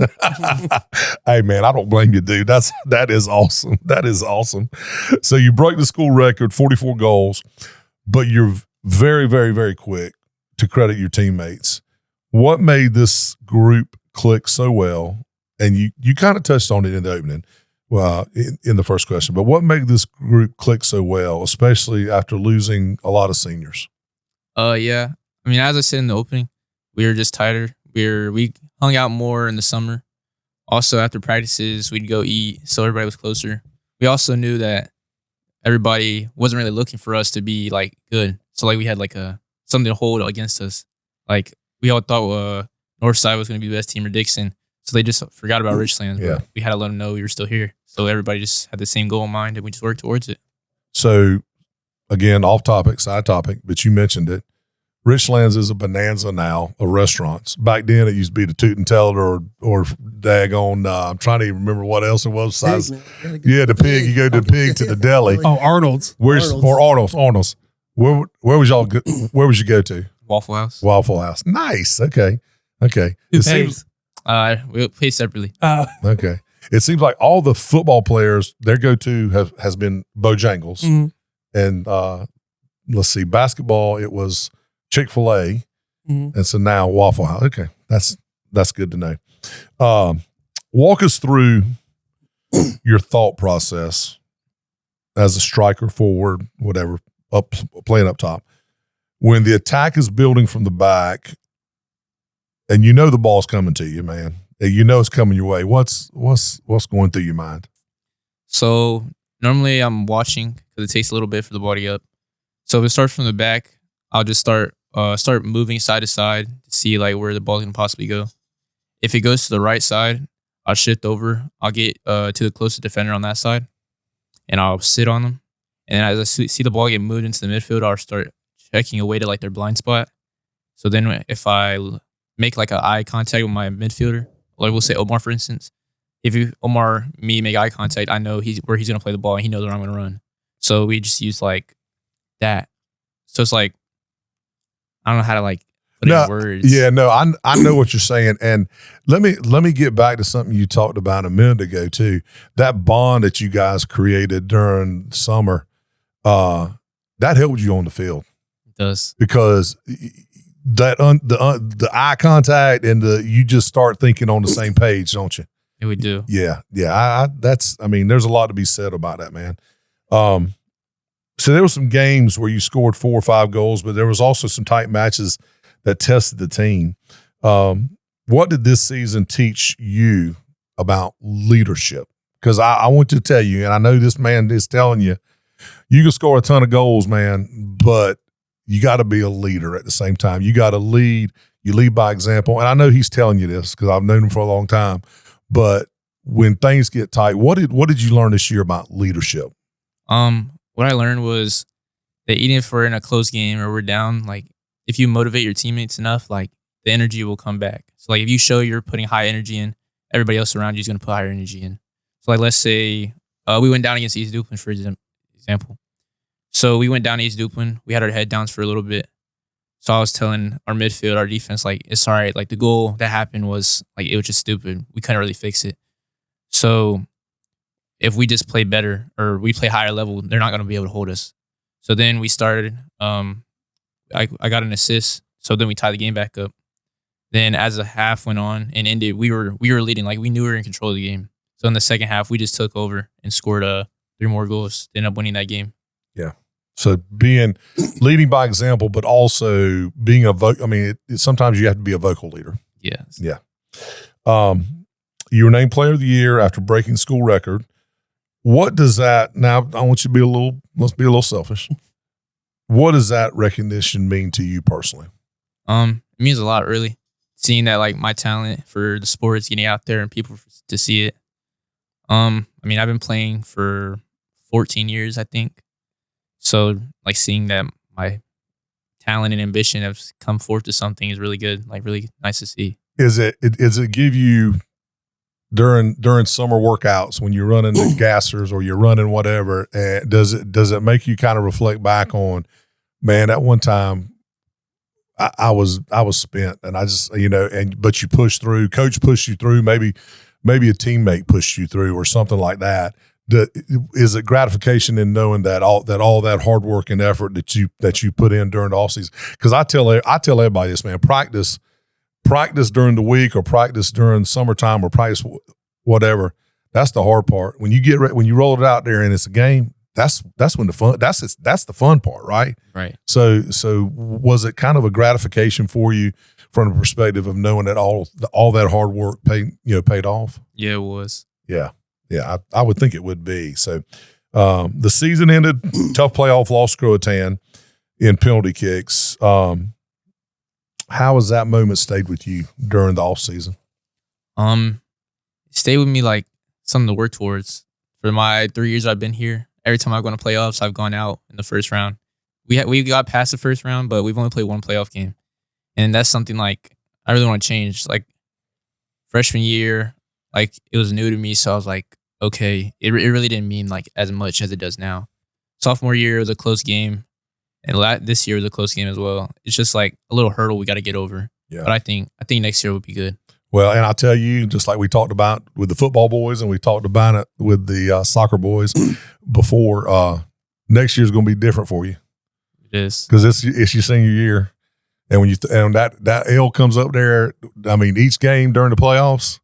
Speaker 1: Hey man, I don't blame you, dude. That is awesome. That is awesome. So you broke the school record, 44 goals, but you're very, very, very quick to credit your teammates. What made this group click so well? And you kind of touched on it in the opening, in the first question. But what made this group click so well, especially after losing a lot of seniors?
Speaker 3: Yeah. I mean, as I said in the opening, we were just tighter. We hung out more in the summer. Also, after practices, we'd go eat, so everybody was closer. We also knew that everybody wasn't really looking for us to be like good. So like we had like something to hold against us. Like we all thought Northside was going to be the best team or Dixon, so they just forgot about Richlands.
Speaker 1: Yeah.
Speaker 3: We had to let them know we were still here. So everybody just had the same goal in mind, and we just worked towards it.
Speaker 1: So. Again, off topic, side topic, but you mentioned it. Richlands is a bonanza now of restaurants. Back then, it used to be the Toot and Tell or daggone. I'm trying to even remember what else it was. Besides, the pig. You go to the pig to the deli.
Speaker 2: Oh, Arnold's.
Speaker 1: Arnold's. Where was y'all? Where would you go to?
Speaker 3: Waffle House.
Speaker 1: Waffle House. Nice. Okay.
Speaker 2: Who pays?
Speaker 3: We pay separately.
Speaker 1: Okay. It seems like all the football players, their go-to has been Bojangles. Mm-hmm. And let's see, basketball, it was Chick-fil-A. Mm-hmm. And so now Waffle House. Okay, that's good to know. Walk us through your thought process as a striker, forward, whatever, playing up top. When the attack is building from the back and you know the ball's coming to you, man. You know it's coming your way. What's going through your mind?
Speaker 3: So normally I'm watching because it takes a little bit for the ball to get up. So if it starts from the back, I'll just start moving side to side to see like where the ball can possibly go. If it goes to the right side, I'll shift over. I'll get to the closest defender on that side. and I'll sit on them. And as I see the ball get moved into the midfield, I'll start checking away to like their blind spot. So then if I make like an eye contact with my midfielder, like we'll say Omar, for instance, if me make eye contact, I know where he's going to play the ball and he knows where I'm going to run. So we just use like that. So it's like, I don't know how to like put it in words.
Speaker 1: Yeah, no, I know what you're saying. And let me get back to something you talked about a minute ago too. That bond that you guys created during summer, that helped you on the field.
Speaker 3: It does.
Speaker 1: Because the eye contact and you just start thinking on the same page, don't you?
Speaker 3: Yeah, we do.
Speaker 1: Yeah. There's a lot to be said about that, man. So there were some games where you scored 4 or 5 goals, but there was also some tight matches that tested the team. What did this season teach you about leadership? Because I want to tell you, and I know this man is telling you, you can score a ton of goals, man, but you got to be a leader at the same time. You got to lead. You lead by example. And I know he's telling you this because I've known him for a long time. But when things get tight, what did you learn this year about leadership?
Speaker 3: What I learned was that even if we're in a close game or we're down, like if you motivate your teammates enough, like the energy will come back. So like if you show you're putting high energy in, everybody else around you is going to put higher energy in. So like let's say we went down against East Duplin, for example. So we went down to East Duplin. We had our head downs for a little bit. So I was telling our midfield, our defense, like, it's all right. Like the goal that happened was like, it was just stupid. We couldn't really fix it. So if we just play better or we play higher level, they're not going to be able to hold us. So then we started, I got an assist. So then we tied the game back up. Then as the half went on and ended, we were leading. Like we knew we were in control of the game. So in the second half, we just took over and scored 3 more goals. Ended up winning that game.
Speaker 1: Yeah. So leading by example, but also being sometimes you have to be a vocal leader.
Speaker 3: Yes.
Speaker 1: Yeah. You were named Player of the Year after breaking school record. What does that, now I want you to let's be a little selfish. What does that recognition mean to you personally?
Speaker 3: It means a lot, really. Seeing that like my talent for the sports getting out there and people to see it. I've been playing for 14 years, I think. So like seeing that my talent and ambition have come forth to something is really good, like really nice to see. Is it
Speaker 1: give you during summer workouts when you're running the gassers or you're running whatever, does it make you kind of reflect back on, man, at one time I was spent and I just, but you pushed through, coach pushed you through, maybe a teammate pushed you through or something like that. Is it gratification in knowing that all that hard work and effort that you put in during the offseason? Because I tell everybody this, man, practice during the week or practice during summertime or practice whatever. That's the hard part. When you roll it out there and it's a game, that's when the fun. That's the fun part, right?
Speaker 3: Right.
Speaker 1: So was it kind of a gratification for you from the perspective of knowing that all that hard work paid off?
Speaker 3: Yeah, it was.
Speaker 1: Yeah. Yeah, I would think it would be. So the season ended, tough playoff loss, Croatan in penalty kicks. How has that moment stayed with you during the off season?
Speaker 3: It stayed with me like something to work towards. For my 3 years I've been here, every time I've gone to playoffs, I've gone out in the first round. We got past the first round, but we've only played 1 playoff game. And that's something like I really want to change. Like freshman year, like it was new to me, so I was like, okay, it really didn't mean like as much as it does now. Sophomore year was a close game, and this year was a close game as well. It's just like a little hurdle we got to get over.
Speaker 1: Yeah.
Speaker 3: But I think next year would be good.
Speaker 1: Well, and I'll tell you, just like we talked about with the football boys and we talked about it with the soccer boys before, next year's going to be different for you.
Speaker 3: It is.
Speaker 1: Because it's your senior year, and when that L comes up there, I mean, each game during the playoffs,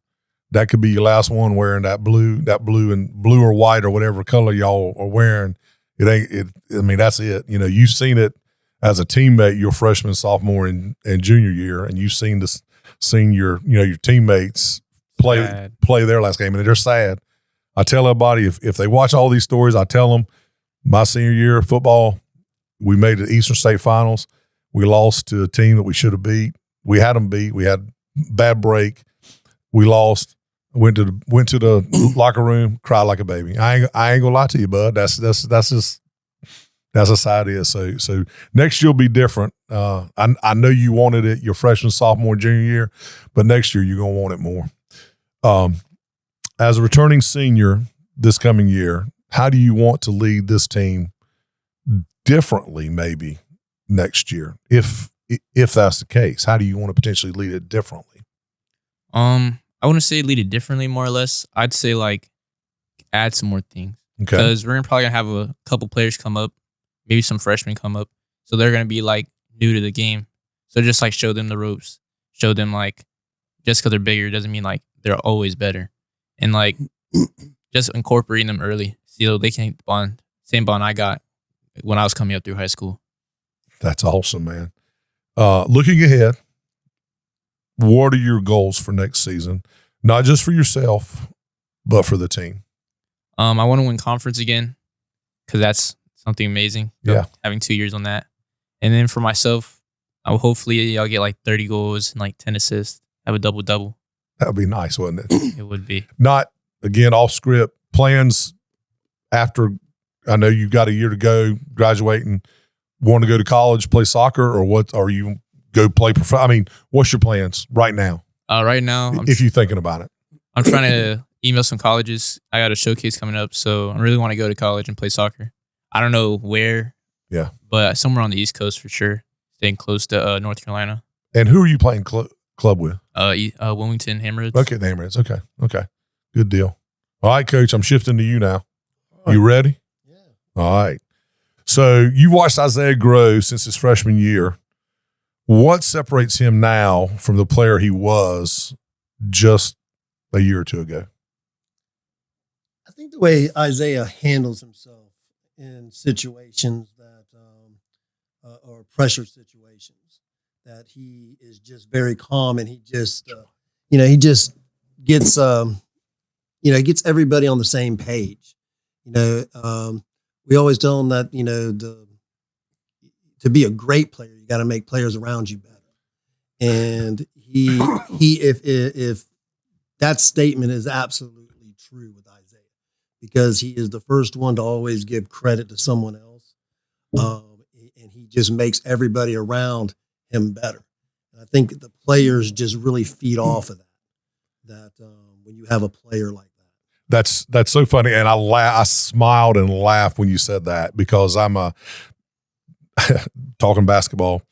Speaker 1: that could be your last one wearing that blue or white or whatever color y'all are wearing. That's it. You've seen it as a teammate your freshman, sophomore, and junior year, and you've seen your teammates play their last game, and they're sad. I tell everybody if they watch all these stories, I tell them my senior year of football, we made the Eastern State Finals. We lost to a team that we should have beat. We had them beat. We had bad break. We lost. Went to the locker room, cried like a baby. I ain't gonna lie to you, bud. That's just how it is. So next year will be different. I know you wanted it your freshman, sophomore, junior year, but next year you're gonna want it more. As a returning senior this coming year, how do you want to lead this team differently maybe next year? If that's the case, how do you want to potentially lead it differently?
Speaker 3: I wouldn't say lead it differently, more or less. I'd say like add some more things.
Speaker 1: Okay.
Speaker 3: Because we're probably gonna have a couple players come up, maybe some freshmen come up. So they're gonna be like new to the game. So just like show them the ropes. Show them like just because they're bigger doesn't mean like they're always better. And like just incorporating them early. So they can bond. Same bond I got when I was coming up through high school.
Speaker 1: That's awesome, man. Looking ahead, what are your goals for next season? Not just for yourself, but for the team.
Speaker 3: I want to win conference again because that's something amazing.
Speaker 1: Yeah.
Speaker 3: Having 2 years on that. And then for myself, hopefully I'll get like 30 goals and like 10 assists, have a double-double.
Speaker 1: That would be nice, wouldn't it?
Speaker 3: It would be.
Speaker 1: Not, again, off script, plans after, I know you've got a year to go, graduating, want to go to college, play soccer, or what, or you go play I mean, what's your plans right now?
Speaker 3: Right now,
Speaker 1: if you're thinking about it.
Speaker 3: I'm trying to email some colleges. I got a showcase coming up, so I really want to go to college and play soccer. I don't know where, but somewhere on the East Coast for sure, staying close to North Carolina.
Speaker 1: And who are you playing club with?
Speaker 3: Wilmington Hammerheads.
Speaker 1: Okay, the Hammerheads. Okay. Good deal. All right, Coach, I'm shifting to you now. You ready?
Speaker 4: Yeah.
Speaker 1: All right. So you watched Isaiah grow since his freshman year. What separates him now from the player he was just a year or two ago?
Speaker 4: I think the way Isaiah handles himself in situations that or pressure situations, that he is just very calm, and he just gets gets everybody on the same page. We always tell him that to be a great player, you got to make players around you better. And if that statement is absolutely true with Isaiah, because he is the first one to always give credit to someone else. And he just makes everybody around him better. And I think the players just really feed off of that when you have a player like that.
Speaker 1: That's so funny. And I smiled and laughed when you said that, because I'm talking basketball.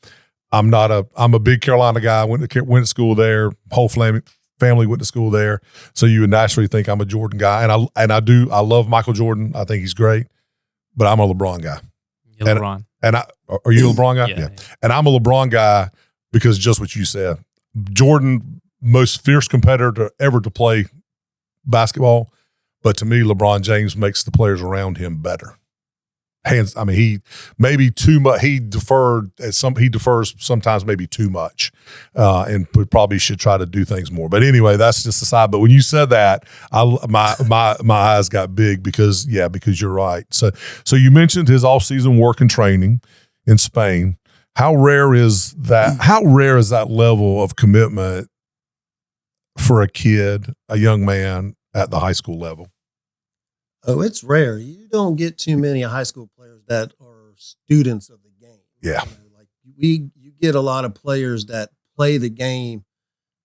Speaker 1: I'm a big Carolina guy. Went to school there. Whole family went to school there. So you would naturally think I'm a Jordan guy. And I love Michael Jordan. I think he's great, but I'm a LeBron guy.
Speaker 3: Yeah, LeBron.
Speaker 1: Are you a LeBron guy?
Speaker 3: Yeah.
Speaker 1: And I'm a LeBron guy because just what you said. Jordan, most fierce competitor ever to play basketball. But to me, LeBron James makes the players around him better. He maybe too much. He defers sometimes, maybe too much, and probably should try to do things more. But anyway, that's just a side. But when you said that, my eyes got big because you're right. So you mentioned his off-season work and training in Spain. How rare is that? How rare is that level of commitment for a young man at the high school level?
Speaker 4: Oh, it's rare. You don't get too many high school players that are students of the game.
Speaker 1: Yeah.
Speaker 4: You get a lot of players that play the game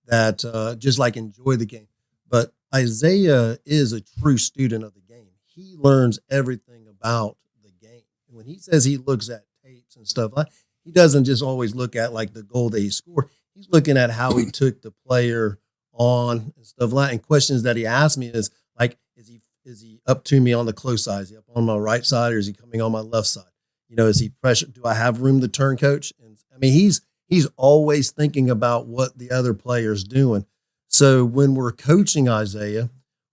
Speaker 4: that just like enjoy the game. But Isaiah is a true student of the game. He learns everything about the game. When he says he looks at tapes and stuff, he doesn't just always look at like the goal that he scored. He's looking at how he took the player on and stuff like that. And questions that he asked me is like, is he up to me on the close side? Is he up on my right side, or is he coming on my left side? Is he pressure? Do I have room to turn, coach? And I mean, he's always thinking about what the other player's doing. So when we're coaching Isaiah,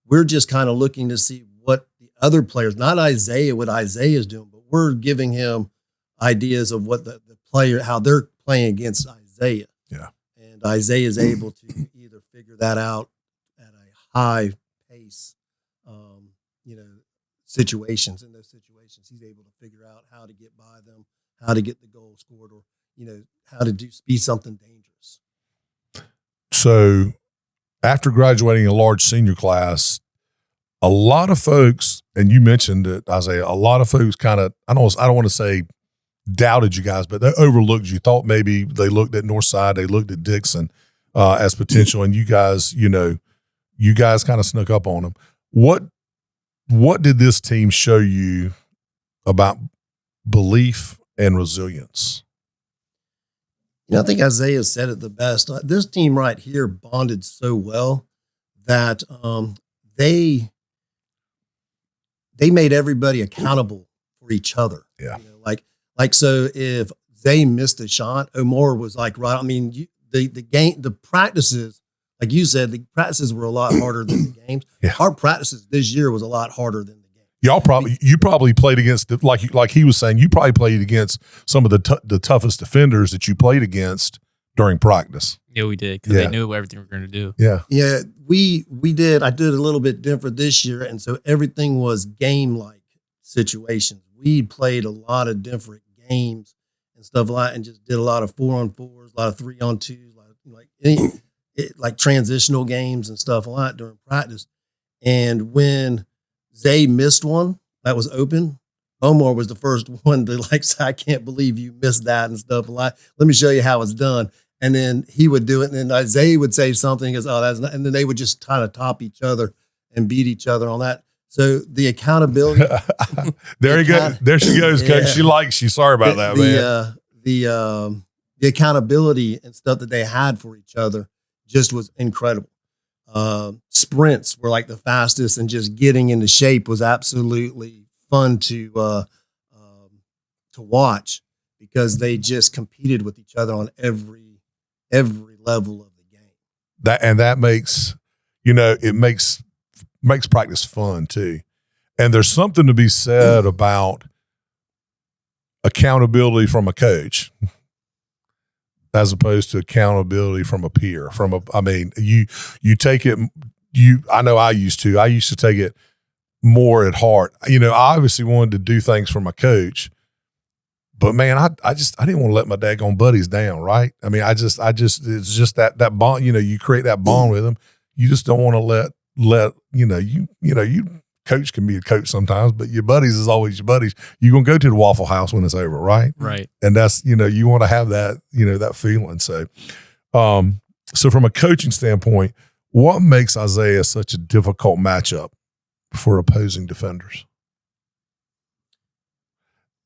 Speaker 4: we're just kind of looking to see what the other players, not Isaiah, what Isaiah is doing, but we're giving him ideas of what the player, how they're playing against Isaiah.
Speaker 1: Yeah.
Speaker 4: And Isaiah is able to either figure that out at a high pace, situations. In those situations, he's able to figure out how to get by them, how to get the goal scored, or how to be something dangerous.
Speaker 1: So after graduating a large senior class, a lot of folks, and you mentioned it, Isaiah, a lot of folks kind of, I don't want to say doubted you guys, but they overlooked you. Thought maybe they looked at Northside, they looked at Dixon as potential, and you guys, you guys kind of snuck up on them. What did this team show you about belief and resilience?
Speaker 4: I think Isaiah said it the best. This team right here bonded so well that they made everybody accountable for each other.
Speaker 1: Yeah.
Speaker 4: So if they missed a shot, Omar was like, right. I mean, the practices, like you said, the practices were a lot harder than the games.
Speaker 1: Yeah.
Speaker 4: Our practices this year was a lot harder than the game.
Speaker 1: You probably played against, like he was saying, you probably played against some of the toughest defenders that you played against during practice.
Speaker 3: Yeah, we did, because they knew everything we were going to do.
Speaker 1: Yeah.
Speaker 4: Yeah, we did. I did a little bit different this year, and so everything was game-like situations. We played a lot of different games and stuff like that, and just did a lot of 4-on-4s, a lot of 3-on-2s, like transitional games and stuff like that during practice. And when Zay missed one that was open, Omar was the first one to say, I can't believe you missed that and stuff. Let me show you how it's done. And then he would do it. And then Isaiah would say something, he goes, oh, that's not, and then they would just kind of top each other and beat each other on that. So the accountability.
Speaker 1: There you go. There she goes, Coach. She likes you. Sorry about that, man.
Speaker 4: The accountability and stuff that they had for each other just was incredible. Sprints were like the fastest, and just getting into shape was absolutely fun to watch, because they just competed with each other on every level of the game.
Speaker 1: That makes, it makes practice fun too. And there's something to be said about accountability from a coach as opposed to accountability from a peer. You take it, I know I used to take it more at heart. I obviously wanted to do things for my coach, but man, I didn't want to let my daggone buddies down. Right. I mean, it's just that bond, you create that bond with them. You just don't want to let you coach can be a coach sometimes, but your buddies is always your buddies. You're going to go to the Waffle House when it's over. Right.
Speaker 3: Right.
Speaker 1: And that's, you want to have that, that feeling. So, so from a coaching standpoint, what makes Isaiah such a difficult matchup for opposing defenders?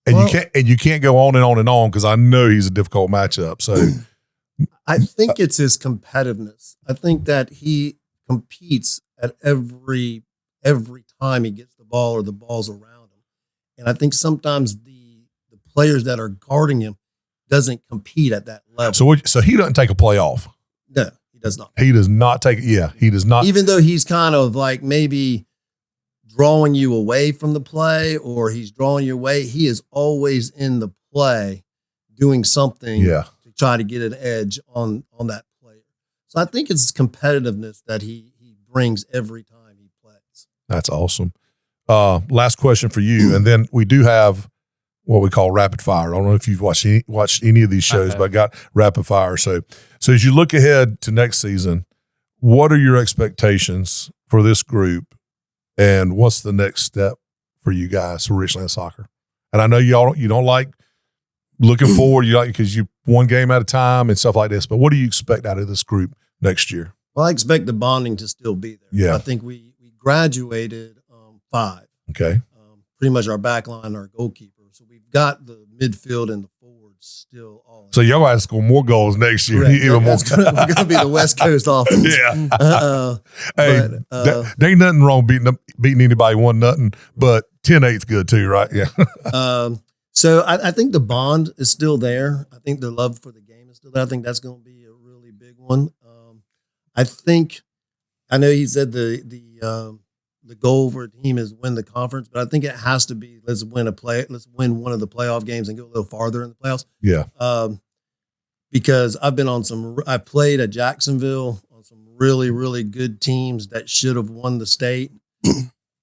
Speaker 1: And you can't go on and on and on, because I know he's a difficult matchup. So
Speaker 4: I think it's his competitiveness. I think that he competes at every time he gets the ball or the ball's around him. And I think sometimes the players that are guarding him doesn't compete at that level.
Speaker 1: So he doesn't take a play off.
Speaker 4: No, he does not.
Speaker 1: He does not take it. Yeah, he does not.
Speaker 4: Even though he's kind of like maybe drawing you away from the play, or he's drawing you away, he is always in the play doing something to try to get an edge on that player. So I think it's competitiveness that he brings every time he plays.
Speaker 1: That's awesome. Last question for you, and then we do have what we call rapid fire. I don't know if you've watched any of these shows, but I got rapid fire. So as you look ahead to next season, what are your expectations for this group, and what's the next step for you guys for Richlands soccer? And I know you don't like looking forward, because you one game at a time and stuff like this, but what do you expect out of this group next year?
Speaker 4: Well, I expect the bonding to still be there.
Speaker 1: Yeah.
Speaker 4: I think we graduated 5.
Speaker 1: Okay.
Speaker 4: Pretty much our back line, our goalkeeper. So we've got the midfield and the forwards still all.
Speaker 1: So y'all have to score more goals next year.
Speaker 4: Correct.
Speaker 1: Even more.
Speaker 4: We're going to be the West Coast offense.
Speaker 1: Yeah. There ain't nothing wrong beating anybody 1-0, but 10-8's good too, right? Yeah.
Speaker 4: So I think the bond is still there. I think the love for the game is still there. I think that's going to be a really big one. I know he said the goal for a team is win the conference, but I think it has to be let's win one of the playoff games and go a little farther in the playoffs.
Speaker 1: Yeah.
Speaker 4: Because I played at Jacksonville on some really, really good teams that should have won the state.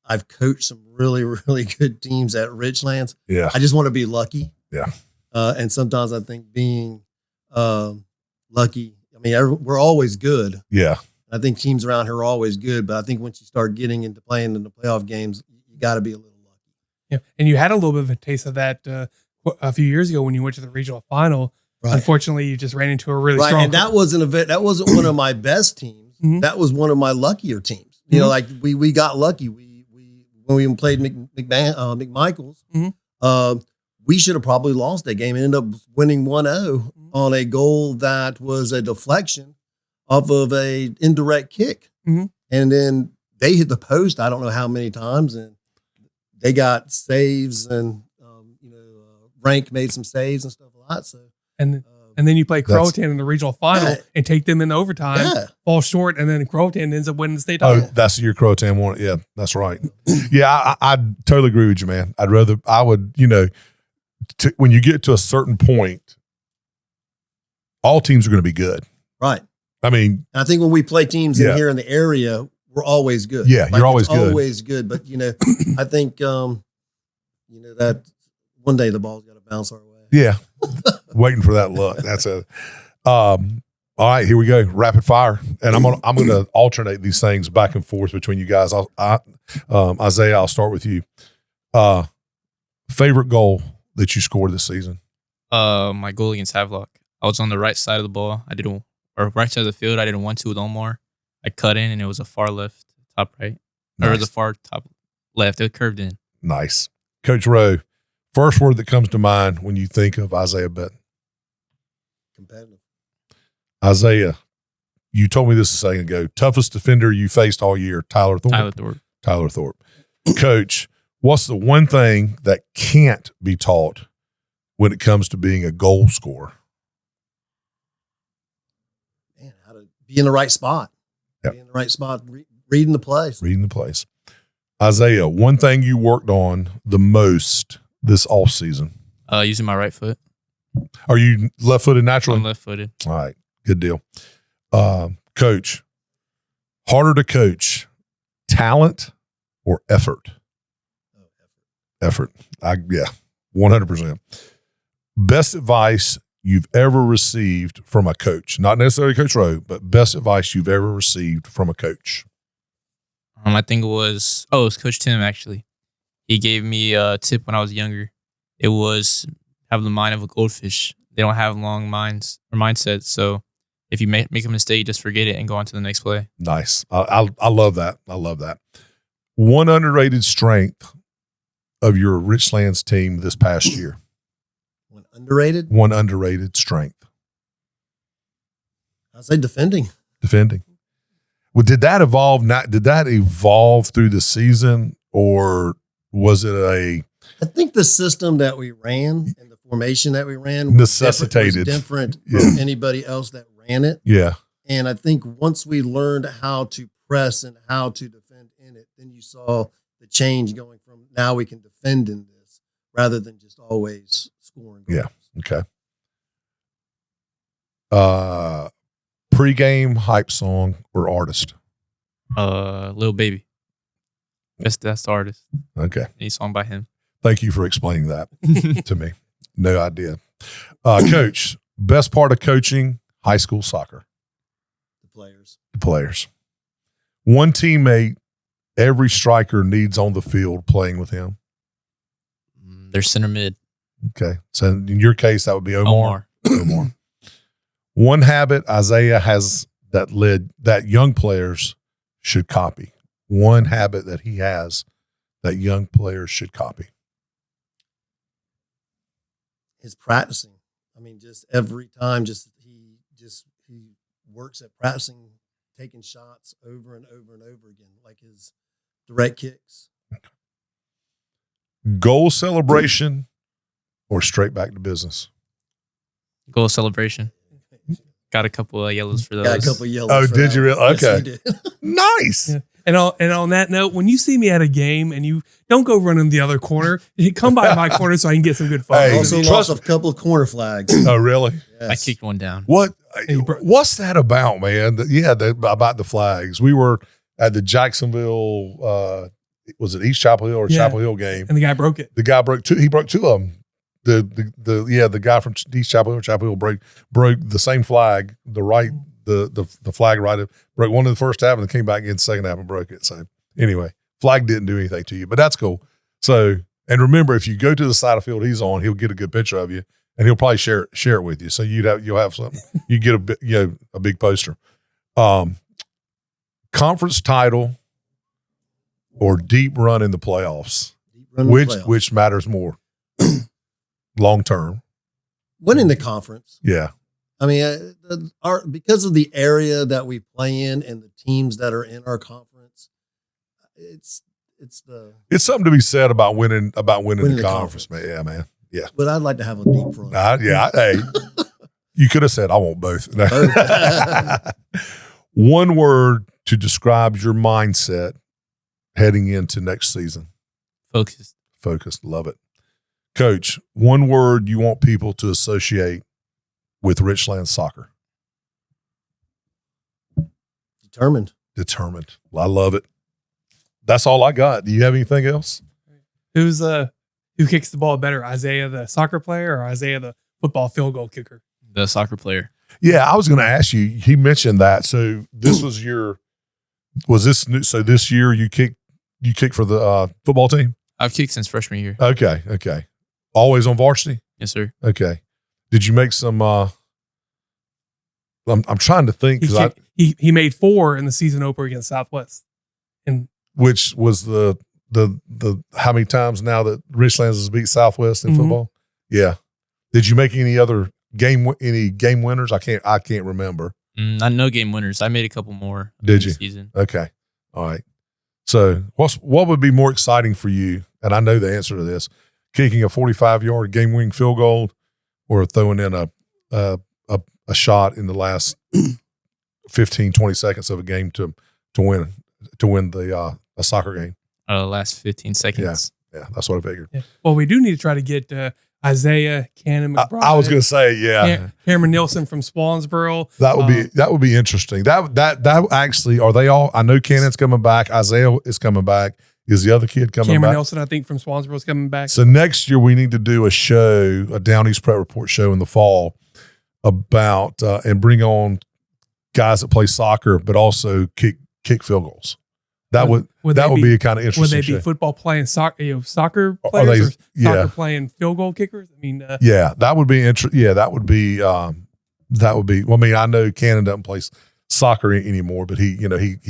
Speaker 4: I've coached some really, really good teams at Richlands.
Speaker 1: Yeah.
Speaker 4: I just want to be lucky.
Speaker 1: Yeah.
Speaker 4: And sometimes I think being lucky, I mean, we're always good.
Speaker 1: Yeah.
Speaker 4: I think teams around here are always good, but I think once you start getting into playing in the playoff games, you got to be a little lucky.
Speaker 2: Yeah, and you had a little bit of a taste of that a few years ago when you went to the regional final. Right. Unfortunately, you just ran into a really strong.
Speaker 4: And that wasn't one of my best teams. Mm-hmm. That was one of my luckier teams. You know, like we got lucky. We when we played McMichaels, we should have probably lost that game and ended up winning 1-0 on a goal that was a deflection off of a indirect kick. And then they hit the post, I don't know how many times, and they got saves, and Rank made some saves and stuff like that. So
Speaker 2: and then you play Croatan in the regional final and take them in overtime, fall short, and then Croatan ends up winning the state title.
Speaker 1: Oh, that's your Croatan one. Yeah, that's right. Yeah, I totally agree with you, man. I would, when you get to a certain point, all teams are going to be good.
Speaker 4: Right.
Speaker 1: I mean,
Speaker 4: I think when we play teams in here in the area, we're always good.
Speaker 1: Yeah, you're always good.
Speaker 4: Always good. But, I think, that one day the ball's got to bounce our way.
Speaker 1: Yeah. Waiting for that look. That's it. All right, here we go. Rapid fire. And I'm gonna alternate these things back and forth between you guys. Isaiah, I'll start with you. Favorite goal that you scored this season?
Speaker 3: My goal against Havelock. I was on the right side of the ball. Right side of the field. I didn't want to with Omar. I cut in and it was a far left, top right. Nice. Or it was a far top left. It curved in.
Speaker 1: Nice. Coach Rowe, first word that comes to mind when you think of Isaiah Betton?
Speaker 4: Competitive.
Speaker 1: Isaiah, you told me this a second ago. Toughest defender you faced all year, Tyler Thorpe. Tyler Thorpe. Coach, what's the one thing that can't be taught when it comes to being a goal scorer?
Speaker 4: Man, how to be in the right spot. Yep. Be in the right spot, reading the plays.
Speaker 1: Reading the plays. Isaiah, one thing you worked on the most this offseason?
Speaker 3: Using my right foot.
Speaker 1: Are you left-footed naturally?
Speaker 3: I'm left-footed.
Speaker 1: All right. Good deal. Coach, harder to coach, talent or effort? Effort. 100%. Best advice you've ever received from a coach, not necessarily Coach Rowe, but best advice you've ever received from a coach?
Speaker 3: I think it was Coach Tim, actually. He gave me a tip when I was younger. It was have the mind of a goldfish. They don't have long minds or mindsets. So if you make a mistake, just forget it and go on to the next play.
Speaker 1: Nice. I love that. I love that. One underrated strength of your Richlands team this past year.
Speaker 4: One
Speaker 1: underrated strength.
Speaker 4: I'd say defending.
Speaker 1: Well, did that evolve through the season, or was it
Speaker 4: I think the system that we ran and the formation that we ran
Speaker 1: necessitated
Speaker 4: different from anybody else that ran it.
Speaker 1: Yeah.
Speaker 4: And I think once we learned how to press and how to defend in it, then you saw the change going from now we can defend in this rather than just always scoring goals.
Speaker 1: Yeah. Okay. Pre-game hype song or artist?
Speaker 3: Lil Baby. That's the artist.
Speaker 1: Okay.
Speaker 3: Any song by him.
Speaker 1: Thank you for explaining that to me. No idea. Coach, best part of coaching high school soccer? The players. One teammate every striker needs on the field playing with him?
Speaker 3: Their center mid.
Speaker 1: Okay. So in your case, that would be Omar. One habit Isaiah has that young players should copy. One habit that he has that young players should copy.
Speaker 4: His practicing. I mean, just every time, he works at practicing, taking shots over and over and over again, like his direct kicks.
Speaker 1: Goal celebration or straight back to business?
Speaker 3: Goal celebration. Got a couple of yellows for those.
Speaker 4: Got a couple of yellows.
Speaker 1: Oh, did you really? Okay.
Speaker 4: Yes,
Speaker 1: Nice.
Speaker 2: Yeah. And on that note, when you see me at a game and you don't go running the other corner, you come by my corner so I can get some good fun.
Speaker 1: Hey,
Speaker 4: also lost a couple of corner flags.
Speaker 1: Oh, really?
Speaker 4: Yes.
Speaker 3: I kicked one down.
Speaker 1: What's that about, man? About the flags. We were at the Jacksonville, was it East Chapel Hill or Chapel Hill game?
Speaker 2: And the guy broke it.
Speaker 1: The guy broke two. He broke two of them. The guy from East Chapel Hill, Chapel Hill broke the same flag, the right the flag right, broke one in the first half and then came back in the second half and broke it. So anyway, flag didn't do anything to you, but that's cool. So, and remember, if you go to the side of the field he's on, he'll get a good picture of you and he'll probably share it with you. So you'll have something, you get a big poster. Conference title or deep run in the playoffs, which matters more long term?
Speaker 4: Winning the conference.
Speaker 1: Yeah.
Speaker 4: I mean, because of the area that we play in and the teams that are in our conference, it's
Speaker 1: something to be said about winning the conference, man. Yeah, man. Yeah.
Speaker 4: But I'd like to have a deep run.
Speaker 1: Hey, you could have said I want both. One word to describe your mindset heading into next season. Focused. Love it. Coach, one word you want people to associate with Richlands soccer.
Speaker 4: Determined.
Speaker 1: I love it. That's all I got. Do you have anything else?
Speaker 2: Who kicks the ball better, Isaiah the soccer player or Isaiah the football field goal kicker?
Speaker 3: The soccer player.
Speaker 1: Yeah, I was going to ask you. He mentioned that. So this so this year you kicked for the football team?
Speaker 3: I've kicked since freshman year.
Speaker 1: Okay. Always on varsity?
Speaker 3: Yes, sir.
Speaker 1: Okay. Did you make some? I'm trying to think because
Speaker 2: he made 4 in the season opener against Southwest, and
Speaker 1: which was the how many times now that Richlands has beat Southwest in football? Yeah. Did you make any other game winners? I can't remember.
Speaker 3: I know game winners. I made a couple more.
Speaker 1: Did you?
Speaker 3: Season.
Speaker 1: Okay. All right. So what would be more exciting for you? And I know the answer to this: kicking a 45-yard game-winning field goal, or throwing in a shot in the last 15, 20 seconds of a game to win the a soccer game.
Speaker 3: Last 15 seconds.
Speaker 1: Yeah, that's what I figured.
Speaker 2: Yeah. Well, we do need to try to get Isaiah, Cannon McBride.
Speaker 1: I was going to say, yeah,
Speaker 2: Cameron Nielsen from Spawnsboro.
Speaker 1: That would be interesting. That actually, are they all? I know Cannon's coming back. Isaiah is coming back. Is the other kid coming back?
Speaker 2: Cameron Nielsen, I think, from Spawnsboro is coming back.
Speaker 1: So next year we need to do a Down East Prep Report show in the fall about and bring on guys that play soccer but also kick field goals. That would be a kind of interesting.
Speaker 2: Would they be
Speaker 1: show.
Speaker 2: Football playing soccer, soccer players, or soccer playing field goal kickers? I mean,
Speaker 1: that would be interesting. Yeah, that would be. Well, I mean, I know Cannon doesn't play soccer anymore, but he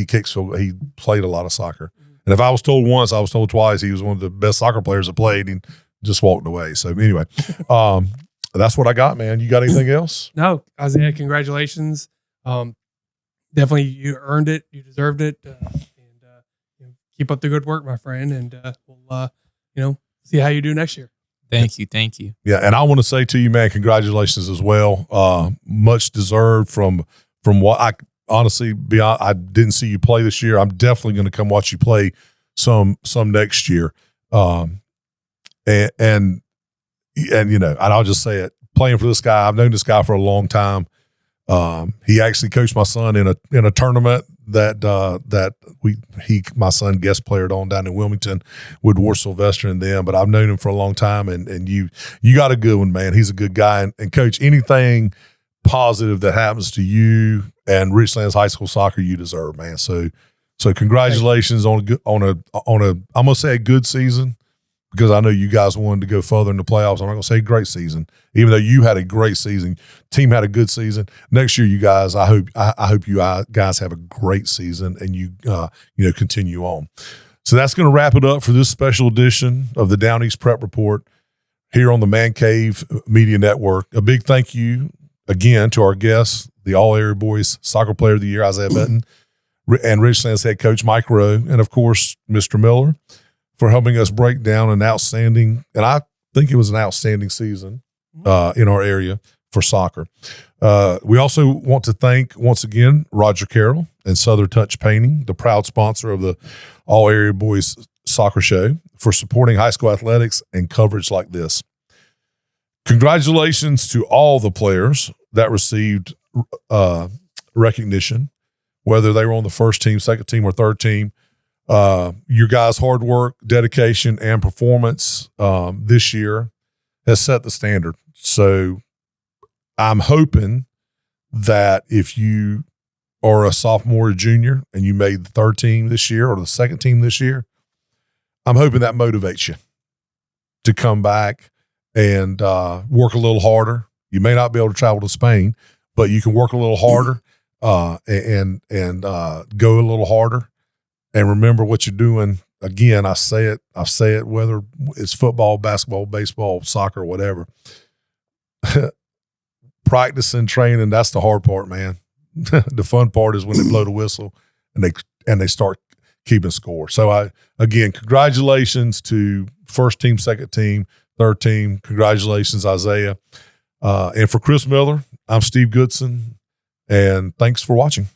Speaker 1: kicks field. He played a lot of soccer, and if I was told once, I was told twice. He was one of the best soccer players that played, and just walked away. So anyway, that's what I got, man. You got anything else?
Speaker 2: No, Isaiah, congratulations. Definitely, you earned it. You deserved it. Keep up the good work, my friend, and we'll see how you do next year.
Speaker 3: Thank you.
Speaker 1: Yeah, and I want to say to you, man, congratulations as well. Much deserved from what I honestly I didn't see you play this year. I'm definitely going to come watch you play some next year. And I'll just say it. Playing for this guy, I've known this guy for a long time. He actually coached my son in a tournament that my son guest playered on down in Wilmington with War Sylvester and them. But I've known him for a long time, and you got a good one, man. He's a good guy, and Coach, anything positive that happens to you and Richlands High School soccer, you deserve, man. So congratulations on I'm gonna say a good season, because I know you guys wanted to go further in the playoffs. I'm not going to say great season, even though you had a great season. Team had a good season. Next year, you guys, I hope you guys have a great season and you continue on. So that's going to wrap it up for this special edition of the Down East Prep Report here on the Man Cave Media Network. A big thank you again to our guests, the All Area Boys Soccer Player of the Year, Isaiah Betton, and Richlands head coach Mike Rowe, and of course, Mr. Miller, for helping us break down an outstanding, and I think it was an outstanding season in our area for soccer. We also want to thank, once again, Roger Carroll and Southern Touch Painting, the proud sponsor of the All Area Boys Soccer Show, for supporting high school athletics and coverage like this. Congratulations to all the players that received recognition, whether they were on the first team, second team, or third team. Your guys' hard work, dedication, and performance this year has set the standard. So I'm hoping that if you are a sophomore or junior and you made the third team this year or the second team this year, I'm hoping that motivates you to come back and work a little harder. You may not be able to travel to Spain, but you can work a little harder and go a little harder and remember what you're doing. Again, I say it, whether it's football, basketball, baseball, soccer, whatever. Practicing, training, that's the hard part, man. The fun part is when they blow the whistle and they start keeping score. So again, congratulations to first team, second team, third team. Congratulations, Isaiah. And for Chris Miller, I'm Steve Goodson, and thanks for watching.